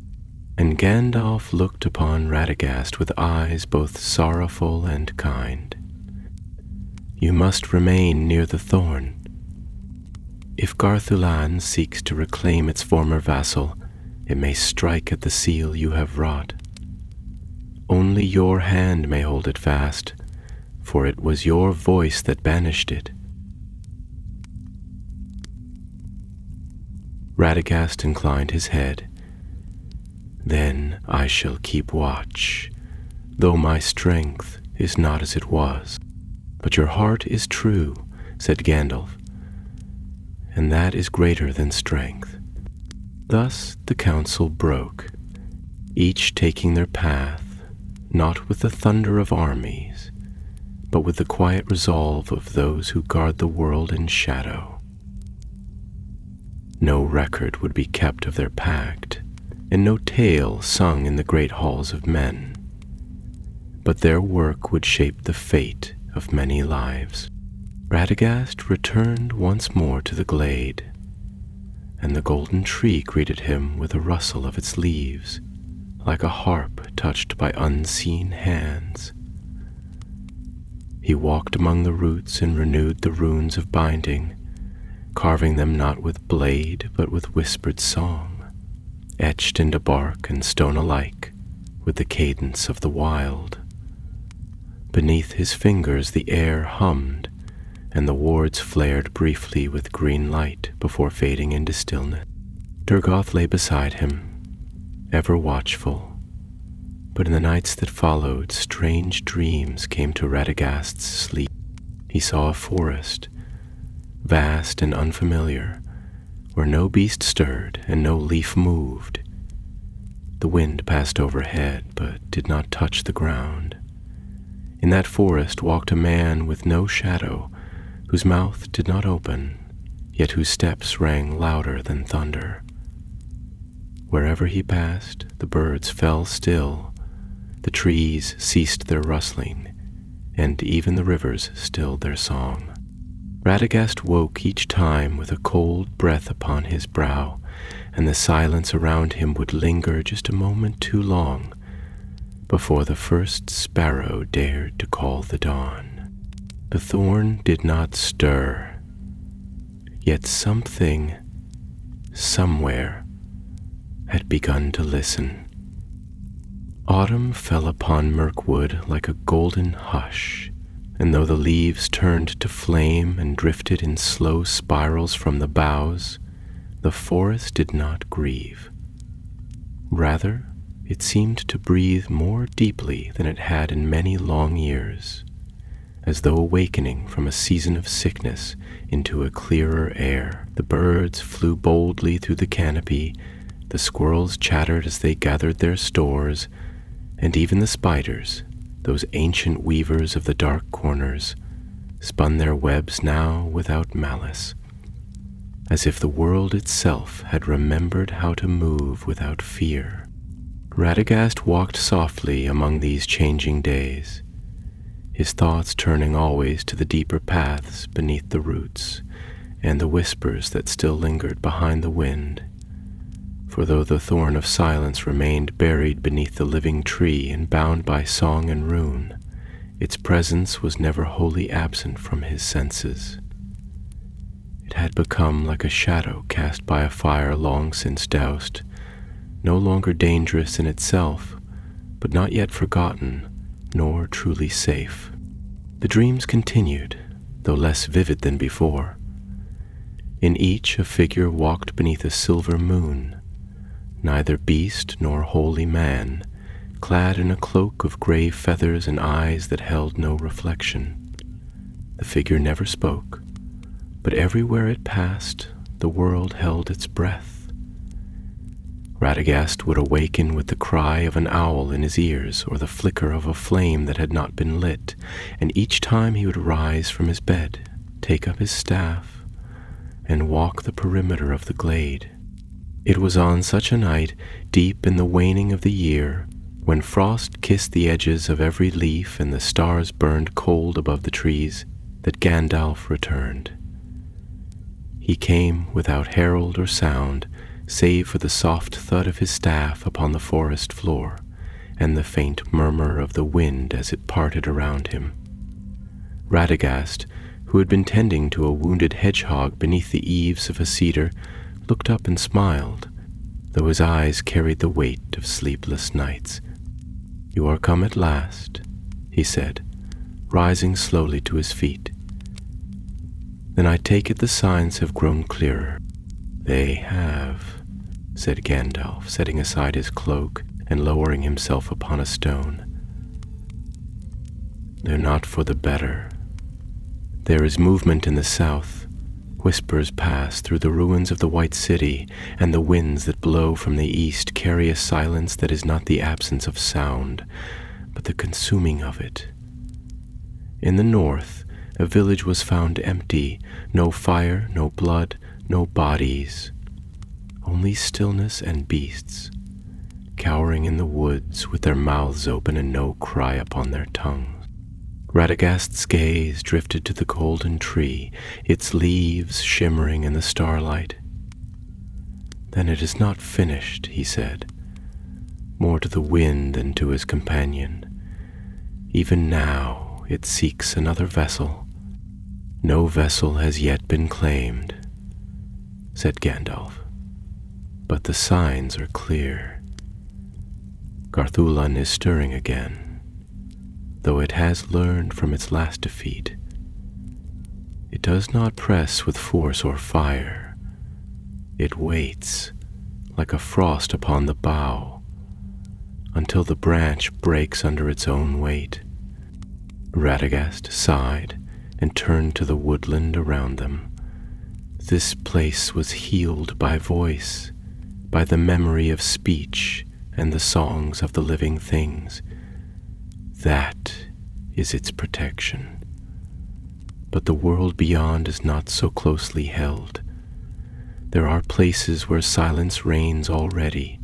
And Gandalf looked upon Radagast with eyes both sorrowful and kind. "You must remain near the thorn. If Garthulan seeks to reclaim its former vassal, it may strike at the seal you have wrought. Only your hand may hold it fast, for it was your voice that banished it." Radagast inclined his head. "Then I shall keep watch, though my strength is not as it was." "But your heart is true," said Gandalf, "and that is greater than strength." Thus the council broke, each taking their path, not with the thunder of armies, but with the quiet resolve of those who guard the world in shadow. No record would be kept of their pact, and no tale sung in the great halls of men. But their work would shape the fate of many lives. Radagast returned once more to the glade, and the golden tree greeted him with a rustle of its leaves, like a harp touched by unseen hands. He walked among the roots and renewed the runes of binding, carving them not with blade but with whispered song, etched into bark and stone alike with the cadence of the wild. Beneath his fingers the air hummed, and the wards flared briefly with green light before fading into stillness. Durgoth lay beside him, ever watchful, but in the nights that followed, strange dreams came to Radagast's sleep. He saw a forest, vast and unfamiliar, where no beast stirred and no leaf moved. The wind passed overhead, but did not touch the ground. In that forest walked a man with no shadow, whose mouth did not open, yet whose steps rang louder than thunder. Wherever he passed, the birds fell still, the trees ceased their rustling, and even the rivers stilled their song. Radagast woke each time with a cold breath upon his brow, and the silence around him would linger just a moment too long before the first sparrow dared to call the dawn. The thorn did not stir, yet something, somewhere, had begun to listen. Autumn fell upon Mirkwood like a golden hush, and though the leaves turned to flame and drifted in slow spirals from the boughs, the forest did not grieve. Rather, it seemed to breathe more deeply than it had in many long years, as though awakening from a season of sickness into a clearer air. The birds flew boldly through the canopy, the squirrels chattered as they gathered their stores, and even the spiders, those ancient weavers of the dark corners, spun their webs now without malice, as if the world itself had remembered how to move without fear. Radagast walked softly among these changing days, his thoughts turning always to the deeper paths beneath the roots and the whispers that still lingered behind the wind. For though the thorn of silence remained buried beneath the living tree and bound by song and rune, its presence was never wholly absent from his senses. It had become like a shadow cast by a fire long since doused, no longer dangerous in itself, but not yet forgotten, nor truly safe. The dreams continued, though less vivid than before. In each a figure walked beneath a silver moon, neither beast nor holy man, clad in a cloak of gray feathers and eyes that held no reflection. The figure never spoke, but everywhere it passed, the world held its breath. Radagast would awaken with the cry of an owl in his ears or the flicker of a flame that had not been lit, and each time he would rise from his bed, take up his staff, and walk the perimeter of the glade. It was on such a night, deep in the waning of the year, when frost kissed the edges of every leaf and the stars burned cold above the trees, that Gandalf returned. He came without herald or sound, save for the soft thud of his staff upon the forest floor, and the faint murmur of the wind as it parted around him. Radagast, who had been tending to a wounded hedgehog beneath the eaves of a cedar, looked up and smiled, though his eyes carried the weight of sleepless nights. "You are come at last," he said, rising slowly to his feet. "Then I take it the signs have grown clearer." "They have," said Gandalf, setting aside his cloak and lowering himself upon a stone. "They're not for the better. There is movement in the south. Whispers pass through the ruins of the White City, and the winds that blow from the east carry a silence that is not the absence of sound, but the consuming of it. In the north, a village was found empty, no fire, no blood, no bodies, only stillness and beasts. cowering in the woods with their mouths open and no cry upon their tongues. Radagast's gaze drifted to the golden tree, its leaves shimmering in the starlight. "Then it is not finished," he said, more to the wind than to his companion. "Even now it seeks another vessel." "No vessel has yet been claimed," said Gandalf, "but the signs are clear. Garthulon is stirring again, though it has learned from its last defeat. It does not press with force or fire. It waits, like a frost upon the bough, until the branch breaks under its own weight." Radagast sighed and turned to the woodland around them. This place was healed by voice, by the memory of speech and the songs of the living things. That is its protection. But the world beyond is not so closely held. There are places where silence reigns already,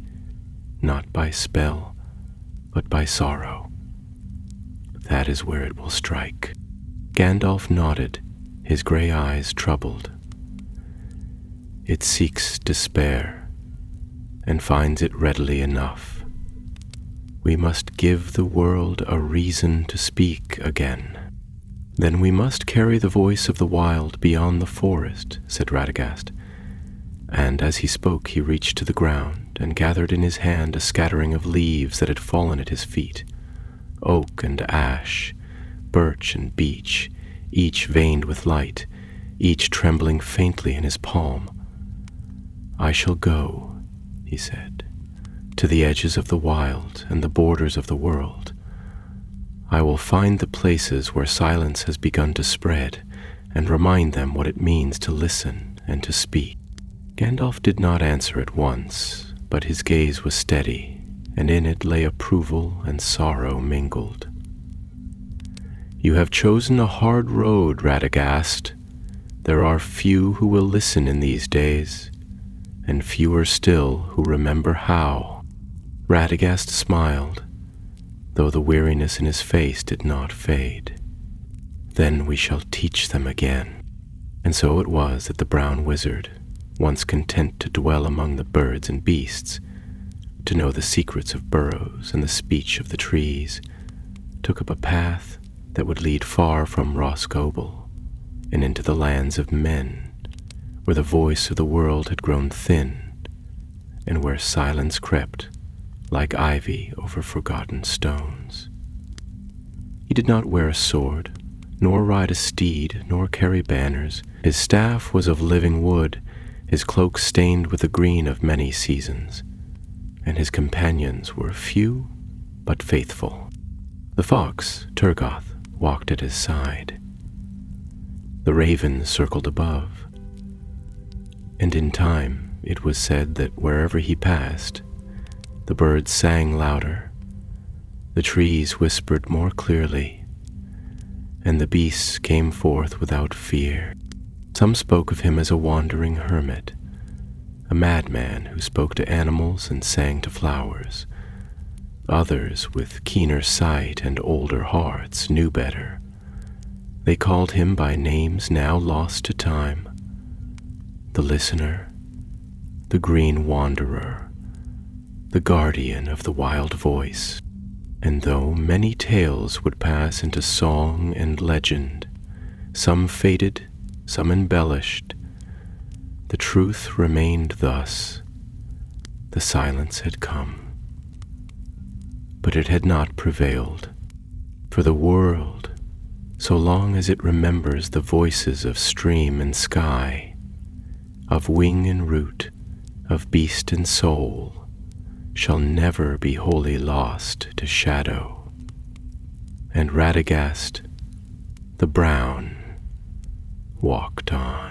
not by spell, but by sorrow. That is where it will strike. Gandalf nodded, his gray eyes troubled. "It seeks despair, and finds it readily enough. We must give the world a reason to speak again." "Then we must carry the voice of the wild beyond the forest," said Radagast. And as he spoke, he reached to the ground and gathered in his hand a scattering of leaves that had fallen at his feet. Oak and ash, birch and beech, each veined with light, each trembling faintly in his palm. "I shall go," he said, "to the edges of the wild and the borders of the world. I will find the places where silence has begun to spread and remind them what it means to listen and to speak." Gandalf did not answer at once, but his gaze was steady, and in it lay approval and sorrow mingled. "You have chosen a hard road, Radagast. There are few who will listen in these days, and fewer still who remember how." Radagast smiled, though the weariness in his face did not fade. "Then we shall teach them again." And so it was that the brown wizard, once content to dwell among the birds and beasts, to know the secrets of burrows and the speech of the trees, took up a path that would lead far from Rosgobel and into the lands of men, where the voice of the world had grown thin, and where silence crept like ivy over forgotten stones. He did not wear a sword, nor ride a steed, nor carry banners. His staff was of living wood, his cloak stained with the green of many seasons, and his companions were few but faithful. The fox, Turgoth, walked at his side. The ravens circled above, and in time it was said that wherever he passed, the birds sang louder, the trees whispered more clearly, and the beasts came forth without fear. Some spoke of him as a wandering hermit, a madman who spoke to animals and sang to flowers. Others, with keener sight and older hearts, knew better. They called him by names now lost to time: the listener, the green wanderer, the guardian of the wild voice. And though many tales would pass into song and legend, some faded, some embellished, the truth remained thus: the silence had come. But it had not prevailed, for the world, so long as it remembers the voices of stream and sky, of wing and root, of beast and soul, shall never be wholly lost to shadow. And Radagast, the Brown, walked on.